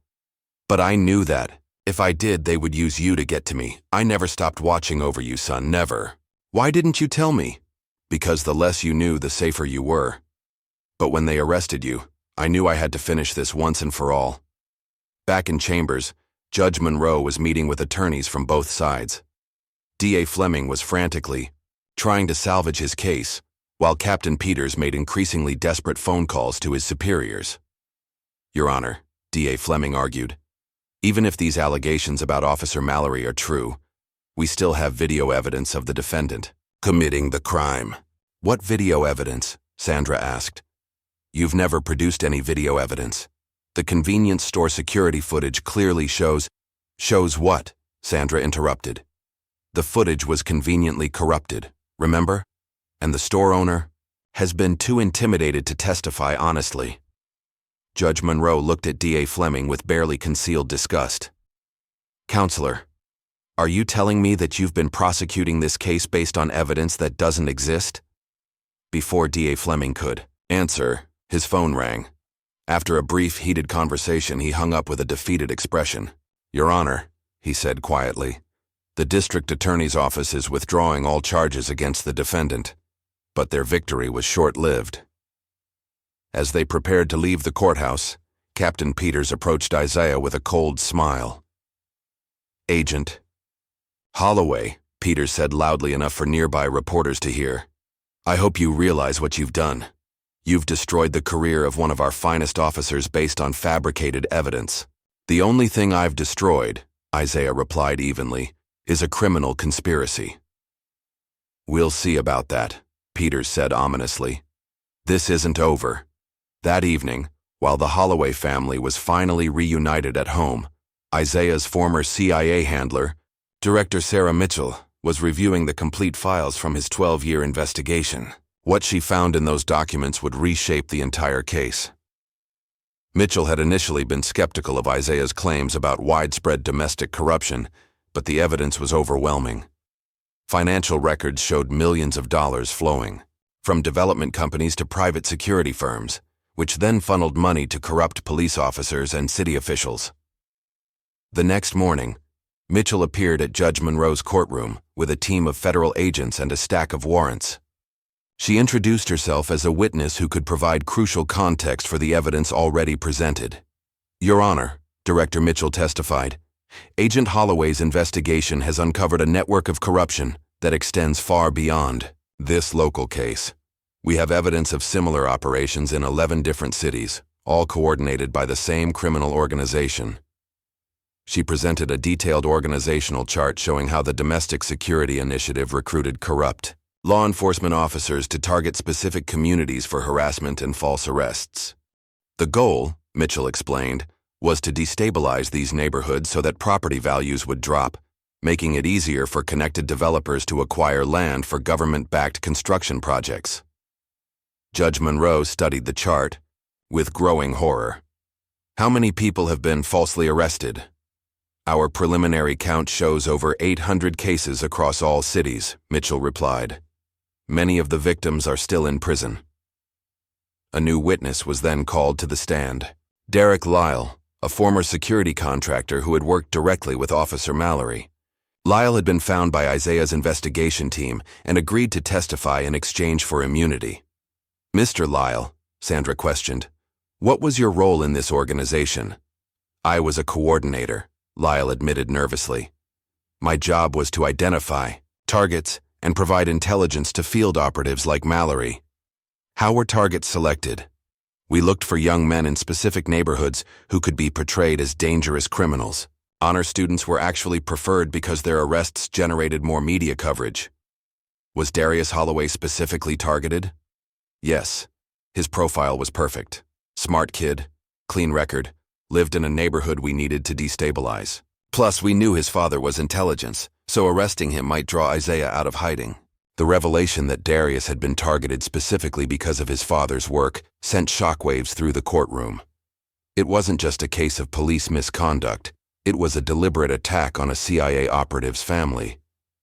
"But I knew that if I did, they would use you to get to me. I never stopped watching over you, son, never." "Why didn't you tell me?" "Because the less you knew, the safer you were. But when they arrested you, I knew I had to finish this once and for all." Back in chambers, Judge Monroe was meeting with attorneys from both sides. D.A. Fleming was frantically trying to salvage his case, while Captain Peters made increasingly desperate phone calls to his superiors. "Your Honor," D.A. Fleming argued. Even if these allegations about Officer Mallory are true, we still have video evidence of the defendant committing the crime. What video evidence? Sandra asked. You've never produced any video evidence. The convenience store security footage clearly shows... Shows what? Sandra interrupted. The footage was conveniently corrupted, remember? And the store owner has been too intimidated to testify honestly. Judge Monroe looked at D.A. Fleming with barely concealed disgust. Counselor, are you telling me that you've been prosecuting this case based on evidence that doesn't exist? Before D.A. Fleming could answer, his phone rang. After a brief, heated conversation, he hung up with a defeated expression. Your Honor, he said quietly, the district attorney's office is withdrawing all charges against the defendant, but their victory was short-lived. As they prepared to leave the courthouse, Captain Peters approached Isaiah with a cold smile. Agent Holloway, Peters said loudly enough for nearby reporters to hear. I hope you realize what you've done. You've destroyed the career of one of our finest officers based on fabricated evidence. The only thing I've destroyed, Isaiah replied evenly, is a criminal conspiracy. We'll see about that, Peters said ominously. This isn't over. That evening, while the Holloway family was finally reunited at home, Isaiah's former CIA handler, Director Sarah Mitchell, was reviewing the complete files from his 12-year investigation. What she found in those documents would reshape the entire case. Mitchell had initially been skeptical of Isaiah's claims about widespread domestic corruption, but the evidence was overwhelming. Financial records showed millions of dollars flowing, from development companies to private security firms, which then funneled money to corrupt police officers and city officials. The next morning, Mitchell appeared at Judge Monroe's courtroom with a team of federal agents and a stack of warrants. She introduced herself as a witness who could provide crucial context for the evidence already presented. Your Honor, Director Mitchell testified, Agent Holloway's investigation has uncovered a network of corruption that extends far beyond this local case. We have evidence of similar operations in 11 different cities, all coordinated by the same criminal organization. She presented a detailed organizational chart showing how the Domestic Security Initiative recruited corrupt law enforcement officers to target specific communities for harassment and false arrests. The goal, Mitchell explained, was to destabilize these neighborhoods so that property values would drop, making it easier for connected developers to acquire land for government-backed construction projects. Judge Monroe studied the chart with growing horror. How many people have been falsely arrested? Our preliminary count shows over 800 cases across all cities, Mitchell replied. Many of the victims are still in prison. A new witness was then called to the stand. Derek Lyle, a former security contractor who had worked directly with Officer Mallory. Lyle had been found by Isaiah's investigation team and agreed to testify in exchange for immunity. Mr. Lyle, Sandra questioned, what was your role in this organization? I was a coordinator, Lyle admitted nervously. My job was to identify targets and provide intelligence to field operatives like Mallory. How were targets selected? We looked for young men in specific neighborhoods who could be portrayed as dangerous criminals. Honor students were actually preferred because their arrests generated more media coverage. Was Darius Holloway specifically targeted? Yes. His profile was perfect. Smart kid, clean record, lived in a neighborhood we needed to destabilize. Plus, we knew his father was intelligence, so arresting him might draw Isaiah out of hiding. The revelation that Darius had been targeted specifically because of his father's work sent shockwaves through the courtroom. It wasn't just a case of police misconduct, it was a deliberate attack on a CIA operative's family.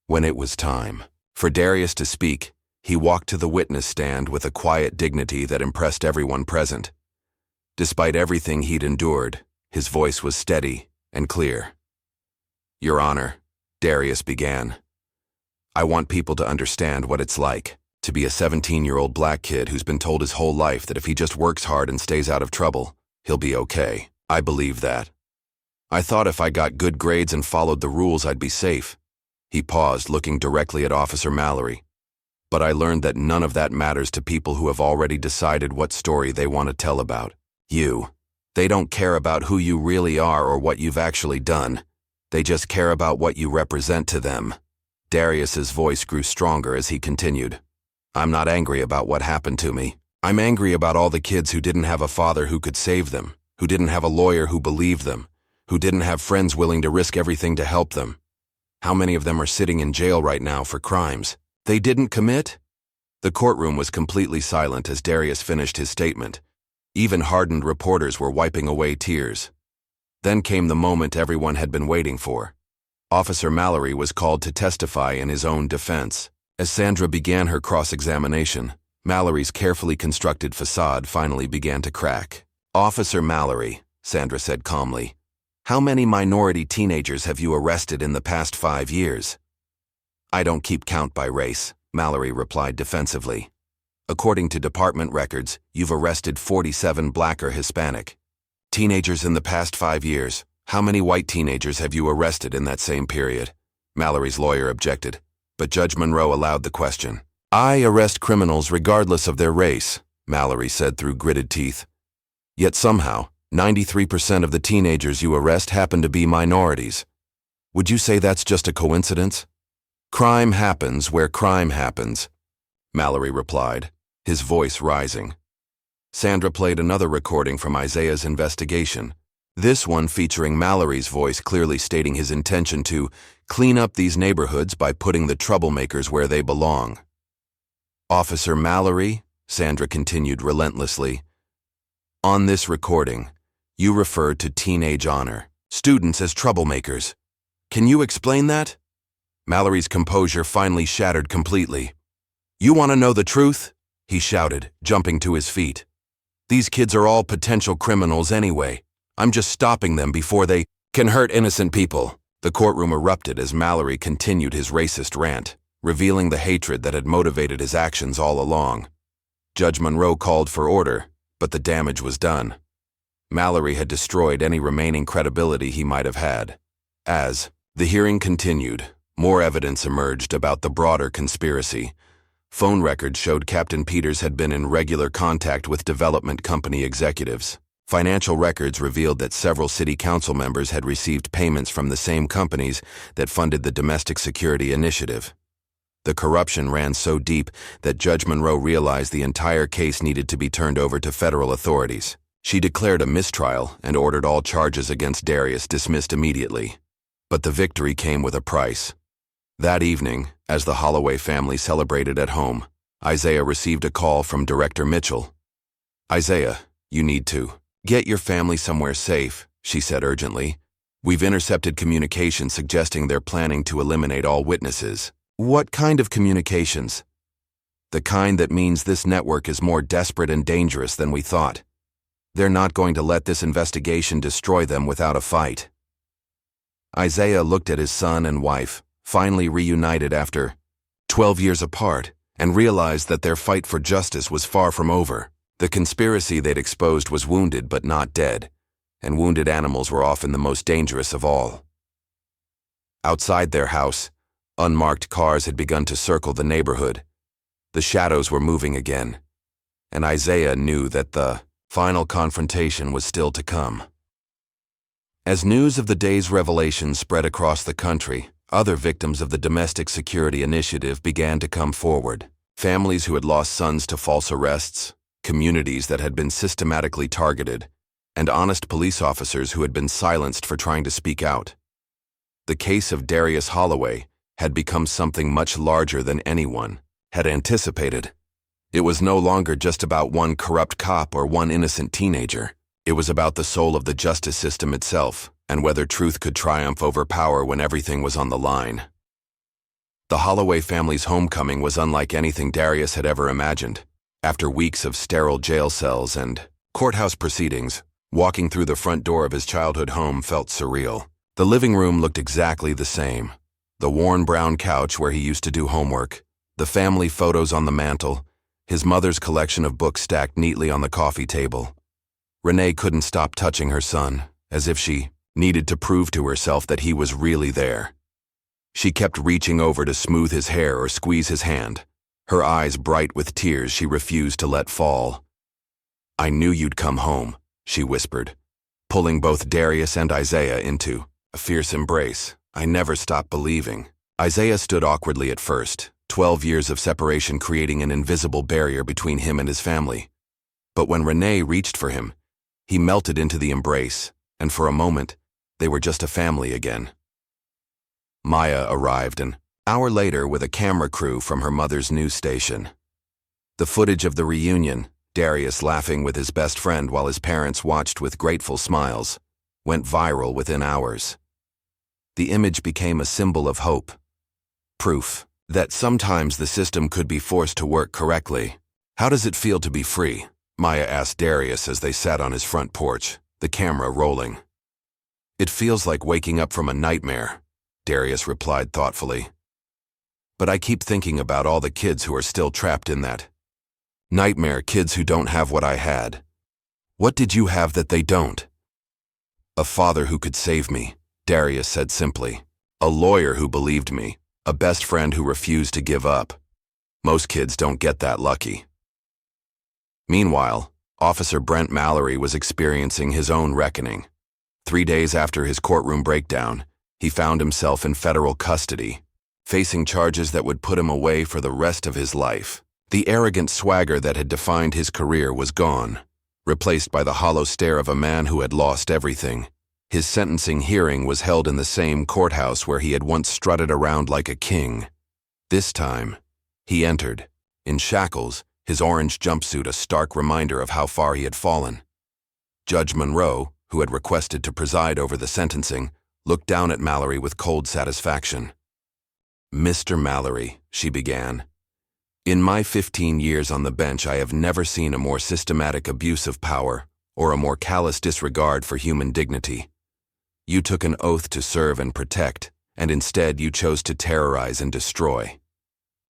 When it was time for Darius to speak, he walked to the witness stand with a quiet dignity that impressed everyone present. Despite everything he'd endured, his voice was steady and clear. Your Honor, Darius began. I want people to understand what it's like to be a 17-year-old black kid who's been told his whole life that if he just works hard and stays out of trouble, he'll be okay. I believe that. I thought if I got good grades and followed the rules, I'd be safe. He paused, looking directly at Officer Mallory. But I learned that none of that matters to people who have already decided what story they want to tell about you. They don't care about who you really are or what you've actually done. They just care about what you represent to them. Darius's voice grew stronger as he continued. I'm not angry about what happened to me. I'm angry about all the kids who didn't have a father who could save them, who didn't have a lawyer who believed them, who didn't have friends willing to risk everything to help them. How many of them are sitting in jail right now for crimes they didn't commit? The courtroom was completely silent as Darius finished his statement. Even hardened reporters were wiping away tears. Then came the moment everyone had been waiting for. Officer Mallory was called to testify in his own defense. As Sandra began her cross-examination, Mallory's carefully constructed facade finally began to crack. Officer Mallory, Sandra said calmly, how many minority teenagers have you arrested in the past 5 years? I don't keep count by race, Mallory replied defensively. According to department records, you've arrested 47 Black or Hispanic teenagers in the past 5 years. How many white teenagers have you arrested in that same period? Mallory's lawyer objected, but Judge Monroe allowed the question. I arrest criminals regardless of their race, Mallory said through gritted teeth. Yet somehow, 93% of the teenagers you arrest happen to be minorities. Would you say that's just a coincidence? Crime happens where crime happens, Mallory replied, his voice rising. Sandra played another recording from Isaiah's investigation, this one featuring Mallory's voice clearly stating his intention to clean up these neighborhoods by putting the troublemakers where they belong. Officer Mallory, Sandra continued relentlessly, on this recording, you referred to teenage honor students as troublemakers. Can you explain that? Mallory's composure finally shattered completely. You want to know the truth? He shouted, jumping to his feet. These kids are all potential criminals anyway. I'm just stopping them before they can hurt innocent people. The courtroom erupted as Mallory continued his racist rant, revealing the hatred that had motivated his actions all along. Judge Monroe called for order, but the damage was done. Mallory had destroyed any remaining credibility he might have had. As the hearing continued, more evidence emerged about the broader conspiracy. Phone records showed Captain Peters had been in regular contact with development company executives. Financial records revealed that several city council members had received payments from the same companies that funded the Domestic Security Initiative. The corruption ran so deep that Judge Monroe realized the entire case needed to be turned over to federal authorities. She declared a mistrial and ordered all charges against Darius dismissed immediately. But the victory came with a price. That evening, as the Holloway family celebrated at home, Isaiah received a call from Director Mitchell. Isaiah, you need to get your family somewhere safe, she said urgently. We've intercepted communication suggesting they're planning to eliminate all witnesses. What kind of communications? The kind that means this network is more desperate and dangerous than we thought. They're not going to let this investigation destroy them without a fight. Isaiah looked at his son and wife, finally reunited after 12 years apart, and realized that their fight for justice was far from over. The conspiracy they'd exposed was wounded but not dead, and wounded animals were often the most dangerous of all. Outside their house, unmarked cars had begun to circle the neighborhood. The shadows were moving again, and Isaiah knew that the final confrontation was still to come. As news of the day's revelation spread across the country, other victims of the Domestic Security Initiative began to come forward. Families who had lost sons to false arrests, communities that had been systematically targeted, and honest police officers who had been silenced for trying to speak out. The case of Darius Holloway had become something much larger than anyone had anticipated. It was no longer just about one corrupt cop or one innocent teenager. It was about the soul of the justice system itself, and whether truth could triumph over power when everything was on the line. The Holloway family's homecoming was unlike anything Darius had ever imagined. After weeks of sterile jail cells and courthouse proceedings, walking through the front door of his childhood home felt surreal. The living room looked exactly the same. The worn brown couch where he used to do homework, the family photos on the mantel, his mother's collection of books stacked neatly on the coffee table. Renee couldn't stop touching her son, as if she needed to prove to herself that he was really there. She kept reaching over to smooth his hair or squeeze his hand, her eyes bright with tears she refused to let fall. I knew you'd come home, she whispered, pulling both Darius and Isaiah into a fierce embrace. I never stopped believing. Isaiah stood awkwardly at first, 12 years of separation creating an invisible barrier between him and his family. But when Renee reached for him, he melted into the embrace, and for a moment, they were just a family again. Maya arrived an hour later with a camera crew from her mother's news station. The footage of the reunion, Darius laughing with his best friend while his parents watched with grateful smiles, went viral within hours. The image became a symbol of hope, proof that sometimes the system could be forced to work correctly. How does it feel to be free? Maya asked Darius as they sat on his front porch, the camera rolling. It feels like waking up from a nightmare, Darius replied thoughtfully. But I keep thinking about all the kids who are still trapped in that nightmare, kids who don't have what I had. What did you have that they don't? A father who could save me, Darius said simply. A lawyer who believed me. A best friend who refused to give up. Most kids don't get that lucky. Meanwhile, Officer Brent Mallory was experiencing his own reckoning. 3 days after his courtroom breakdown, he found himself in federal custody, facing charges that would put him away for the rest of his life. The arrogant swagger that had defined his career was gone, replaced by the hollow stare of a man who had lost everything. His sentencing hearing was held in the same courthouse where he had once strutted around like a king. This time, he entered, in shackles, his orange jumpsuit a stark reminder of how far he had fallen. Judge Monroe, who had requested to preside over the sentencing, looked down at Mallory with cold satisfaction. "Mr. Mallory," she began, "in my 15 years on the bench I have never seen a more systematic abuse of power or a more callous disregard for human dignity. You took an oath to serve and protect, and instead you chose to terrorize and destroy."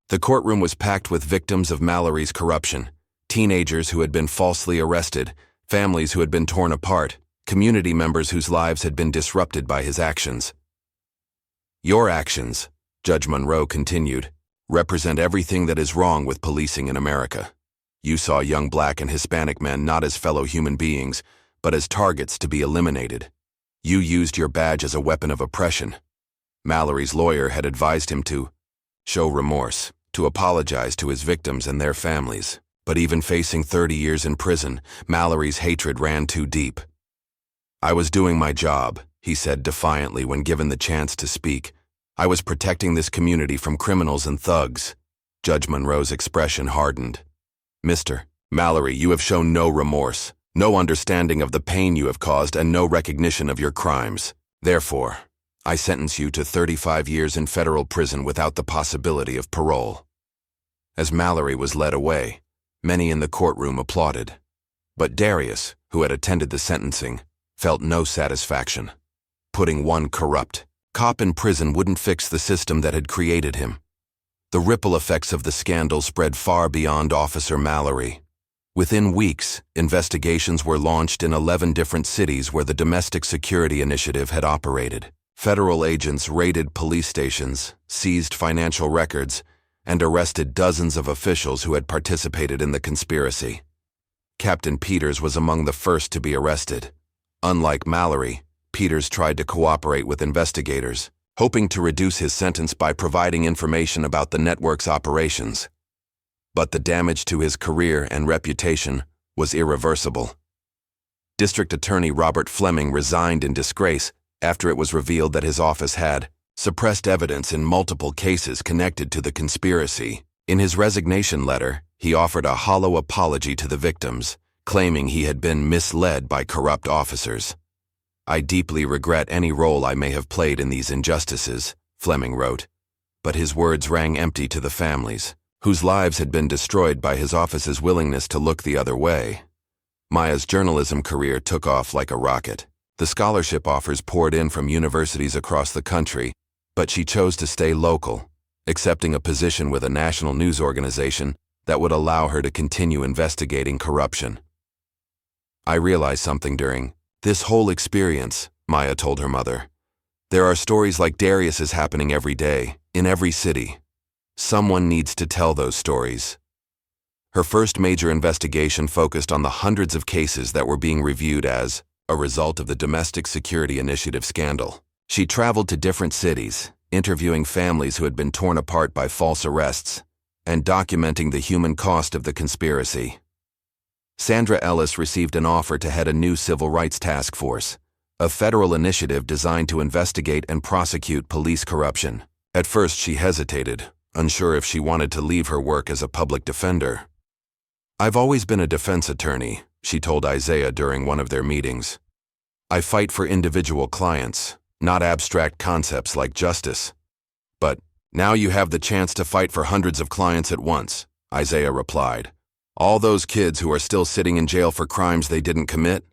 The courtroom was packed with victims of Mallory's corruption, teenagers who had been falsely arrested, families who had been torn apart, community members whose lives had been disrupted by his actions. "Your actions," Judge Monroe continued, "represent everything that is wrong with policing in America. You saw young Black and Hispanic men not as fellow human beings, but as targets to be eliminated. You used your badge as a weapon of oppression." Mallory's lawyer had advised him to show remorse, to apologize to his victims and their families. But even facing 30 years in prison, Mallory's hatred ran too deep. "I was doing my job," he said defiantly when given the chance to speak. "I was protecting this community from criminals and thugs." Judge Monroe's expression hardened. "Mr. Mallory, you have shown no remorse, no understanding of the pain you have caused, and no recognition of your crimes. Therefore, I sentence you to 35 years in federal prison without the possibility of parole." As Mallory was led away, many in the courtroom applauded. But Darius, who had attended the sentencing, felt no satisfaction. Putting one corrupt cop in prison wouldn't fix the system that had created him. The ripple effects of the scandal spread far beyond Officer Mallory. Within weeks, investigations were launched in 11 different cities where the Domestic Security Initiative had operated. Federal agents raided police stations, seized financial records, and arrested dozens of officials who had participated in the conspiracy. Captain Peters was among the first to be arrested. Unlike Mallory, Peters tried to cooperate with investigators, hoping to reduce his sentence by providing information about the network's operations. But the damage to his career and reputation was irreversible. District Attorney Robert Fleming resigned in disgrace after it was revealed that his office had suppressed evidence in multiple cases connected to the conspiracy. In his resignation letter, he offered a hollow apology to the victims, claiming he had been misled by corrupt officers. "I deeply regret any role I may have played in these injustices," Fleming wrote, but his words rang empty to the families, whose lives had been destroyed by his office's willingness to look the other way. Maya's journalism career took off like a rocket. The scholarship offers poured in from universities across the country, but she chose to stay local, accepting a position with a national news organization that would allow her to continue investigating corruption. "I realized something during this whole experience," Maya told her mother. "There are stories like Darius's happening every day, in every city. Someone needs to tell those stories." Her first major investigation focused on the hundreds of cases that were being reviewed as a result of the Domestic Security Initiative scandal. She traveled to different cities, interviewing families who had been torn apart by false arrests, and documenting the human cost of the conspiracy. Sandra Ellis received an offer to head a new civil rights task force, a federal initiative designed to investigate and prosecute police corruption. At first she hesitated, unsure if she wanted to leave her work as a public defender. "I've always been a defense attorney," she told Isaiah during one of their meetings. "I fight for individual clients, not abstract concepts like justice." "But now you have the chance to fight for hundreds of clients at once," Isaiah replied. "All those kids who are still sitting in jail for crimes they didn't commit,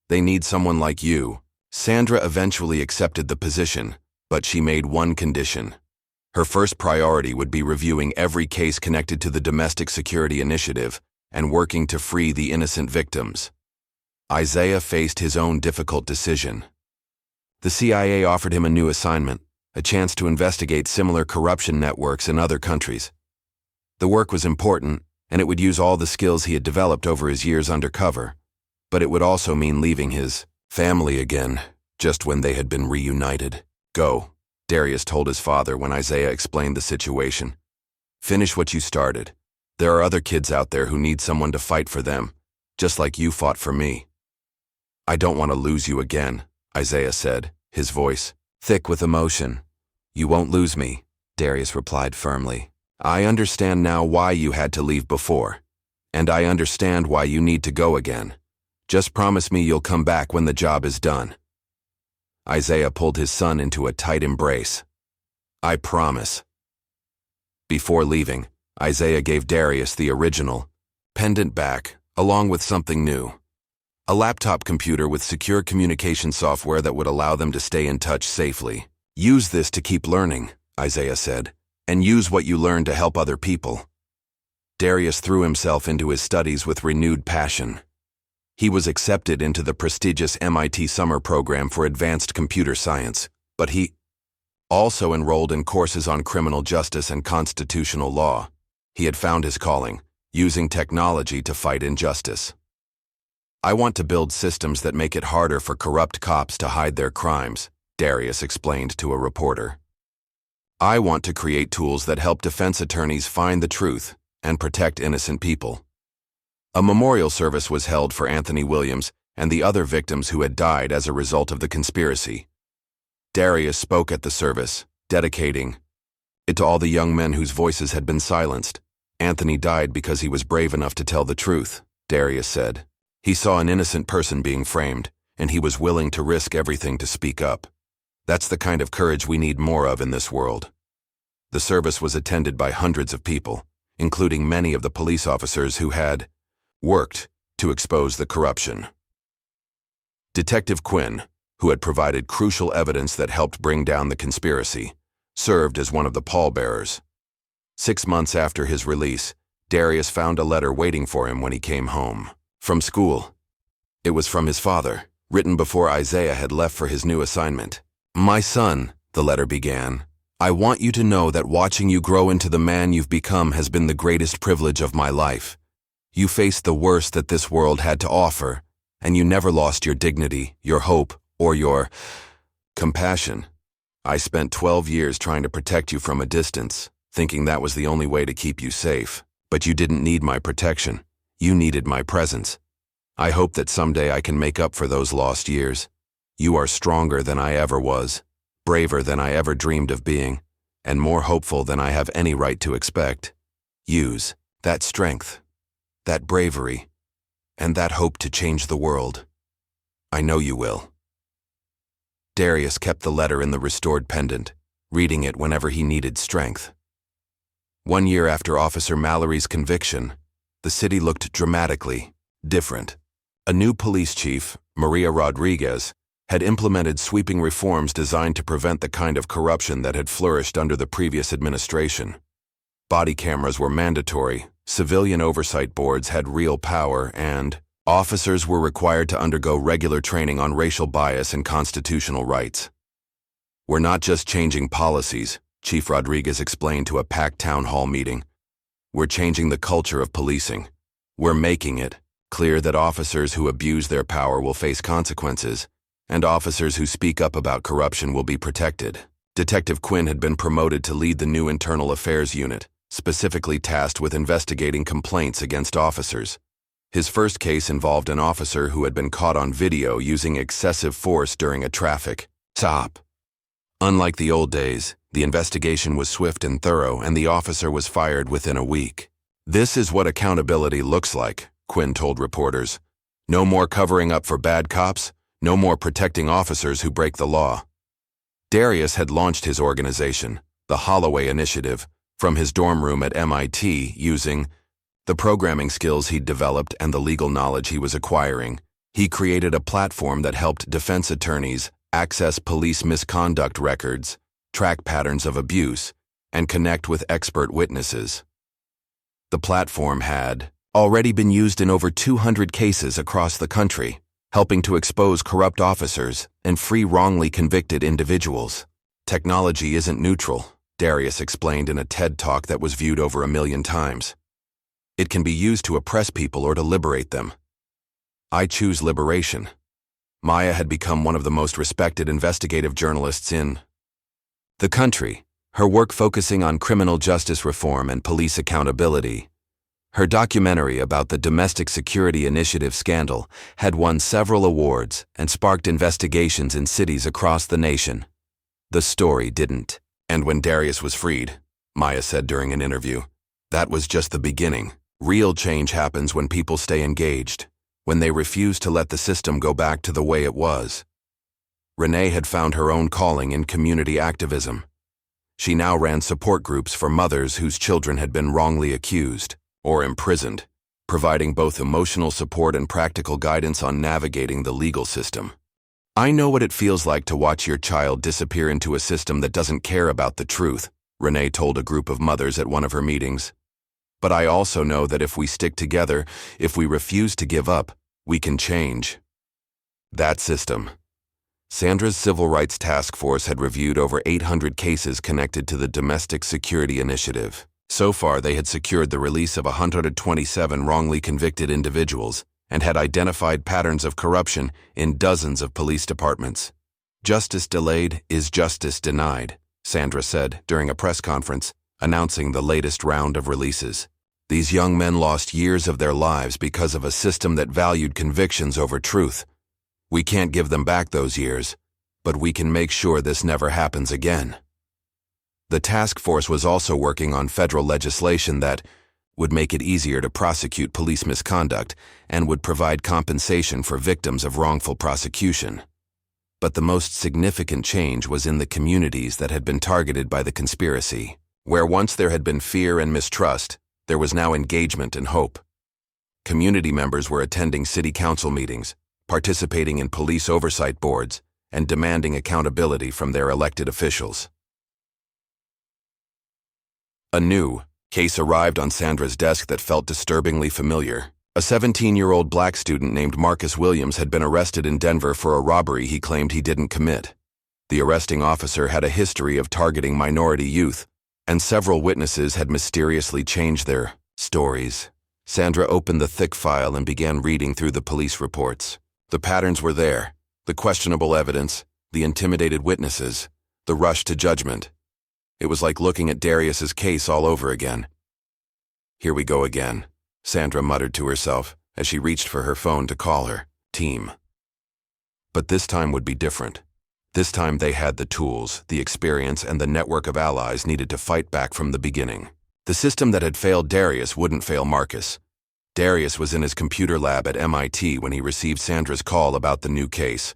they need someone like you." Sandra eventually accepted the position, but she made one condition. Her first priority would be reviewing every case connected to the Domestic Security Initiative and working to free the innocent victims. Isaiah faced his own difficult decision. The CIA offered him a new assignment, a chance to investigate similar corruption networks in other countries. The work was important, and it would use all the skills he had developed over his years undercover, but it would also mean leaving his family again, just when they had been reunited. "Go," Darius told his father when Isaiah explained the situation. "Finish what you started. There are other kids out there who need someone to fight for them, just like you fought for me." "I don't want to lose you again," Isaiah said, his voice thick with emotion. "You won't lose me," Darius replied firmly. "I understand now why you had to leave before, and I understand why you need to go again. Just promise me you'll come back when the job is done." Isaiah pulled his son into a tight embrace. "I promise." Before leaving, Isaiah gave Darius the original pendant back, along with something new. A laptop computer with secure communication software that would allow them to stay in touch safely. "Use this to keep learning," Isaiah said, "and use what you learn to help other people." Darius threw himself into his studies with renewed passion. He was accepted into the prestigious MIT summer program for advanced computer science, but he also enrolled in courses on criminal justice and constitutional law. He had found his calling, using technology to fight injustice. "I want to build systems that make it harder for corrupt cops to hide their crimes," Darius explained to a reporter. "I want to create tools that help defense attorneys find the truth and protect innocent people." A memorial service was held for Anthony Williams and the other victims who had died as a result of the conspiracy. Darius spoke at the service, dedicating it to all the young men whose voices had been silenced. "Anthony died because he was brave enough to tell the truth," Darius said. "He saw an innocent person being framed, and he was willing to risk everything to speak up. That's the kind of courage we need more of in this world." The service was attended by hundreds of people, including many of the police officers who had worked to expose the corruption. Detective Quinn, who had provided crucial evidence that helped bring down the conspiracy, served as one of the pallbearers. 6 months after his release, Darius found a letter waiting for him when he came home from school. It was from his father, written before Isaiah had left for his new assignment. "My son," the letter began, "I want you to know that watching you grow into the man you've become has been the greatest privilege of my life. You faced the worst that this world had to offer, and you never lost your dignity, your hope, or your compassion. I spent 12 years trying to protect you from a distance, thinking that was the only way to keep you safe. But you didn't need my protection. You needed my presence. I hope that someday I can make up for those lost years. You are stronger than I ever was, braver than I ever dreamed of being, and more hopeful than I have any right to expect. Use that strength, that bravery, and that hope to change the world. I know you will." Darius kept the letter in the restored pendant, reading it whenever he needed strength. 1 year after Officer Mallory's conviction, the city looked dramatically different. A new police chief, Maria Rodriguez, had implemented sweeping reforms designed to prevent the kind of corruption that had flourished under the previous administration. Body cameras were mandatory, civilian oversight boards had real power, and officers were required to undergo regular training on racial bias and constitutional rights. "We're not just changing policies," Chief Rodriguez explained to a packed town hall meeting. "We're changing the culture of policing. We're making it Clear that officers who abuse their power will face consequences, and officers who speak up about corruption will be protected. Detective Quinn had been promoted to lead the new Internal Affairs Unit, specifically tasked with investigating complaints against officers. His first case involved an officer who had been caught on video using excessive force during a traffic stop. Unlike the old days, the investigation was swift and thorough, and the officer was fired within a week. "This is what accountability looks like," Quinn told reporters. "No more covering up for bad cops, no more protecting officers who break the law." Darius had launched his organization, the Holloway Initiative, from his dorm room at MIT using the programming skills he'd developed and the legal knowledge he was acquiring. He created a platform that helped defense attorneys access police misconduct records, track patterns of abuse, and connect with expert witnesses. The platform had already been used in over 200 cases across the country, helping to expose corrupt officers and free wrongly convicted individuals. "Technology isn't neutral," Darius explained in a TED Talk that was viewed over 1 million times. "It can be used to oppress people or to liberate them. I choose liberation." Maya had become one of the most respected investigative journalists in the country, her work focusing on criminal justice reform and police accountability. Her documentary about the Domestic Security Initiative scandal had won several awards and sparked investigations in cities across the nation. The story didn't. And when Darius was freed, Maya said during an interview, that was just the beginning. Real change happens when people stay engaged, when they refuse to let the system go back to the way it was. Renee had found her own calling in community activism. She now ran support groups for mothers whose children had been wrongly accused or imprisoned, providing both emotional support and practical guidance on navigating the legal system. "I know what it feels like to watch your child disappear into a system that doesn't care about the truth," Renee told a group of mothers at one of her meetings. "But I also know that if we stick together, if we refuse to give up, we can change that system." Sandra's Civil Rights Task Force had reviewed over 800 cases connected to the Domestic Security Initiative. So far, they had secured the release of 127 wrongly convicted individuals and had identified patterns of corruption in dozens of police departments. "Justice delayed is justice denied," Sandra said during a press conference, announcing the latest round of releases. "These young men lost years of their lives because of a system that valued convictions over truth. We can't give them back those years, but we can make sure this never happens again." The task force was also working on federal legislation that would make it easier to prosecute police misconduct and would provide compensation for victims of wrongful prosecution. But the most significant change was in the communities that had been targeted by the conspiracy. Where once there had been fear and mistrust, there was now engagement and hope. Community members were attending city council meetings, participating in police oversight boards, and demanding accountability from their elected officials. A new case arrived on Sandra's desk that felt disturbingly familiar. A 17-year-old black student named Marcus Williams had been arrested in Denver for a robbery he claimed he didn't commit. The arresting officer had a history of targeting minority youth, and several witnesses had mysteriously changed their stories. Sandra opened the thick file and began reading through the police reports. The patterns were there: the questionable evidence, the intimidated witnesses, the rush to judgment. It was like looking at Darius's case all over again. "Here we go again," Sandra muttered to herself as she reached for her phone to call her team. But this time would be different. This time they had the tools, the experience, and the network of allies needed to fight back from the beginning. The system that had failed Darius wouldn't fail Marcus. Darius was in his computer lab at MIT when he received Sandra's call about the new case.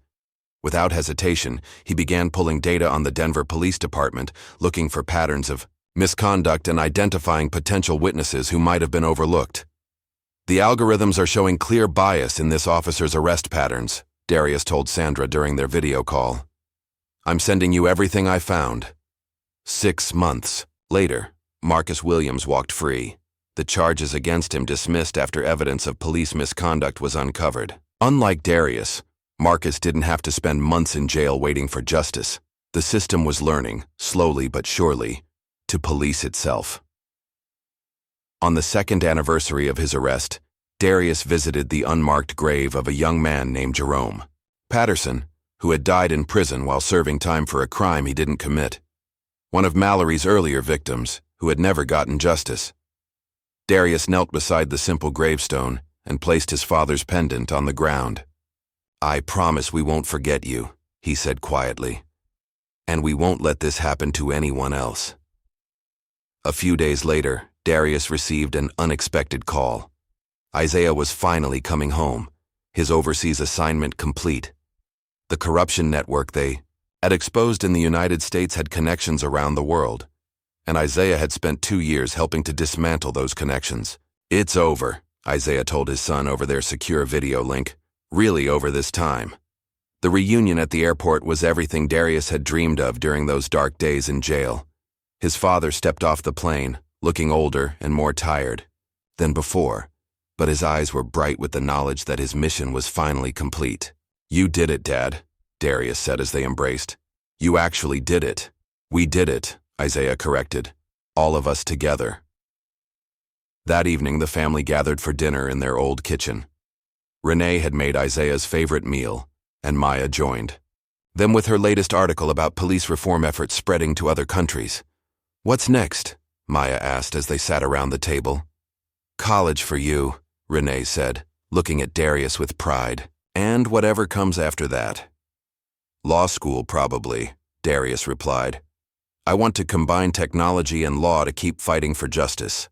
Without hesitation, he began pulling data on the Denver Police Department, looking for patterns of misconduct and identifying potential witnesses who might have been overlooked. "The algorithms are showing clear bias in this officer's arrest patterns," Darius told Sandra during their video call. "I'm sending you everything I found." 6 months later, Marcus Williams walked free, the charges against him dismissed after evidence of police misconduct was uncovered. Unlike Darius, Marcus didn't have to spend months in jail waiting for justice. The system was learning, slowly but surely, to police itself. On the second anniversary of his arrest, Darius visited the unmarked grave of a young man named Jerome Patterson, who had died in prison while serving time for a crime he didn't commit. One of Mallory's earlier victims, who had never gotten justice. Darius knelt beside the simple gravestone and placed his father's pendant on the ground. "I promise we won't forget you," he said quietly. "And we won't let this happen to anyone else." A few days later, Darius received an unexpected call. Isaiah was finally coming home, his overseas assignment complete. The corruption network they had exposed in the United States had connections around the world, and Isaiah had spent 2 years helping to dismantle those connections. "It's over," Isaiah told his son over their secure video link. "Really over this time." The reunion at the airport was everything Darius had dreamed of during those dark days in jail. His father stepped off the plane, looking older and more tired than before, but his eyes were bright with the knowledge that his mission was finally complete. "You did it, Dad," Darius said as they embraced. "You actually did it." "We did it," Isaiah corrected. "All of us together." That evening, the family gathered for dinner in their old kitchen. Renee had made Isaiah's favorite meal, and Maya joined them with her latest article about police reform efforts spreading to other countries. "What's next?" Maya asked as they sat around the table. "College for you," Renee said, looking at Darius with pride. "And whatever comes after that." "Law school, probably," Darius replied. "I want to combine technology and law to keep fighting for justice."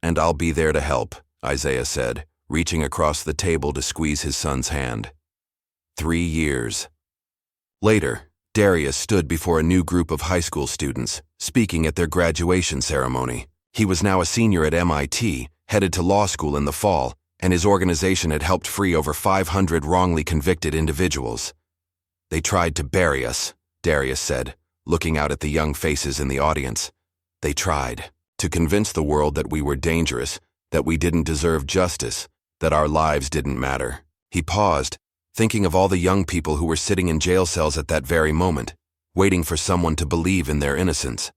"And I'll be there to help," Isaiah said, reaching across the table to squeeze his son's hand. 3 years. Later, Darius stood before a new group of high school students, speaking at their graduation ceremony. He was now a senior at MIT, headed to law school in the fall, and his organization had helped free over 500 wrongly convicted individuals. "They tried to bury us," Darius said, looking out at the young faces in the audience. "They tried to convince the world that we were dangerous, that we didn't deserve justice, that our lives didn't matter." He paused, thinking of all the young people who were sitting in jail cells at that very moment, waiting for someone to believe in their innocence.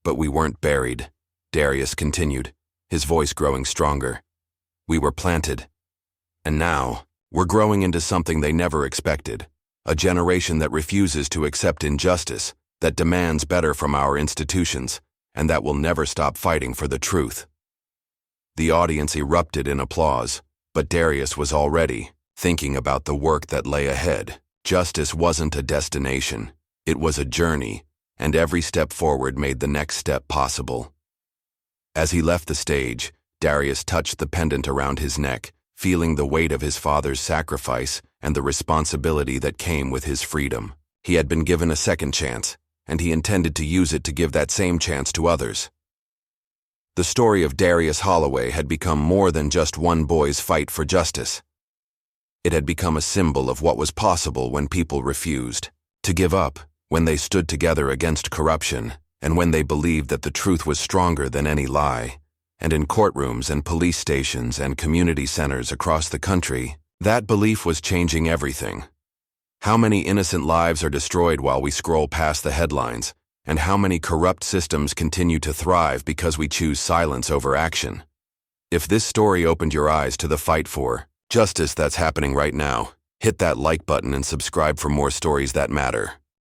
"But we weren't buried," Darius continued, his voice growing stronger. "We were planted. And now, we're growing into something they never expected. A generation that refuses to accept injustice, that demands better from our institutions, and that will never stop fighting for the truth." The audience erupted in applause, but Darius was already thinking about the work that lay ahead. Justice wasn't a destination, it was a journey, and every step forward made the next step possible. As he left the stage, Darius touched the pendant around his neck, feeling the weight of his father's sacrifice and the responsibility that came with his freedom. He had been given a second chance, and he intended to use it to give that same chance to others. The story of Darius Holloway had become more than just one boy's fight for justice. It had become a symbol of what was possible when people refused to give up, when they stood together against corruption, and when they believed that the truth was stronger than any lie. And in courtrooms and police stations and community centers across the country, that belief was changing everything. How many innocent lives are destroyed while we scroll past the headlines, and how many corrupt systems continue to thrive because we choose silence over action? If this story opened your eyes to the fight for justice that's happening right now, hit that like button and subscribe for more stories that matter.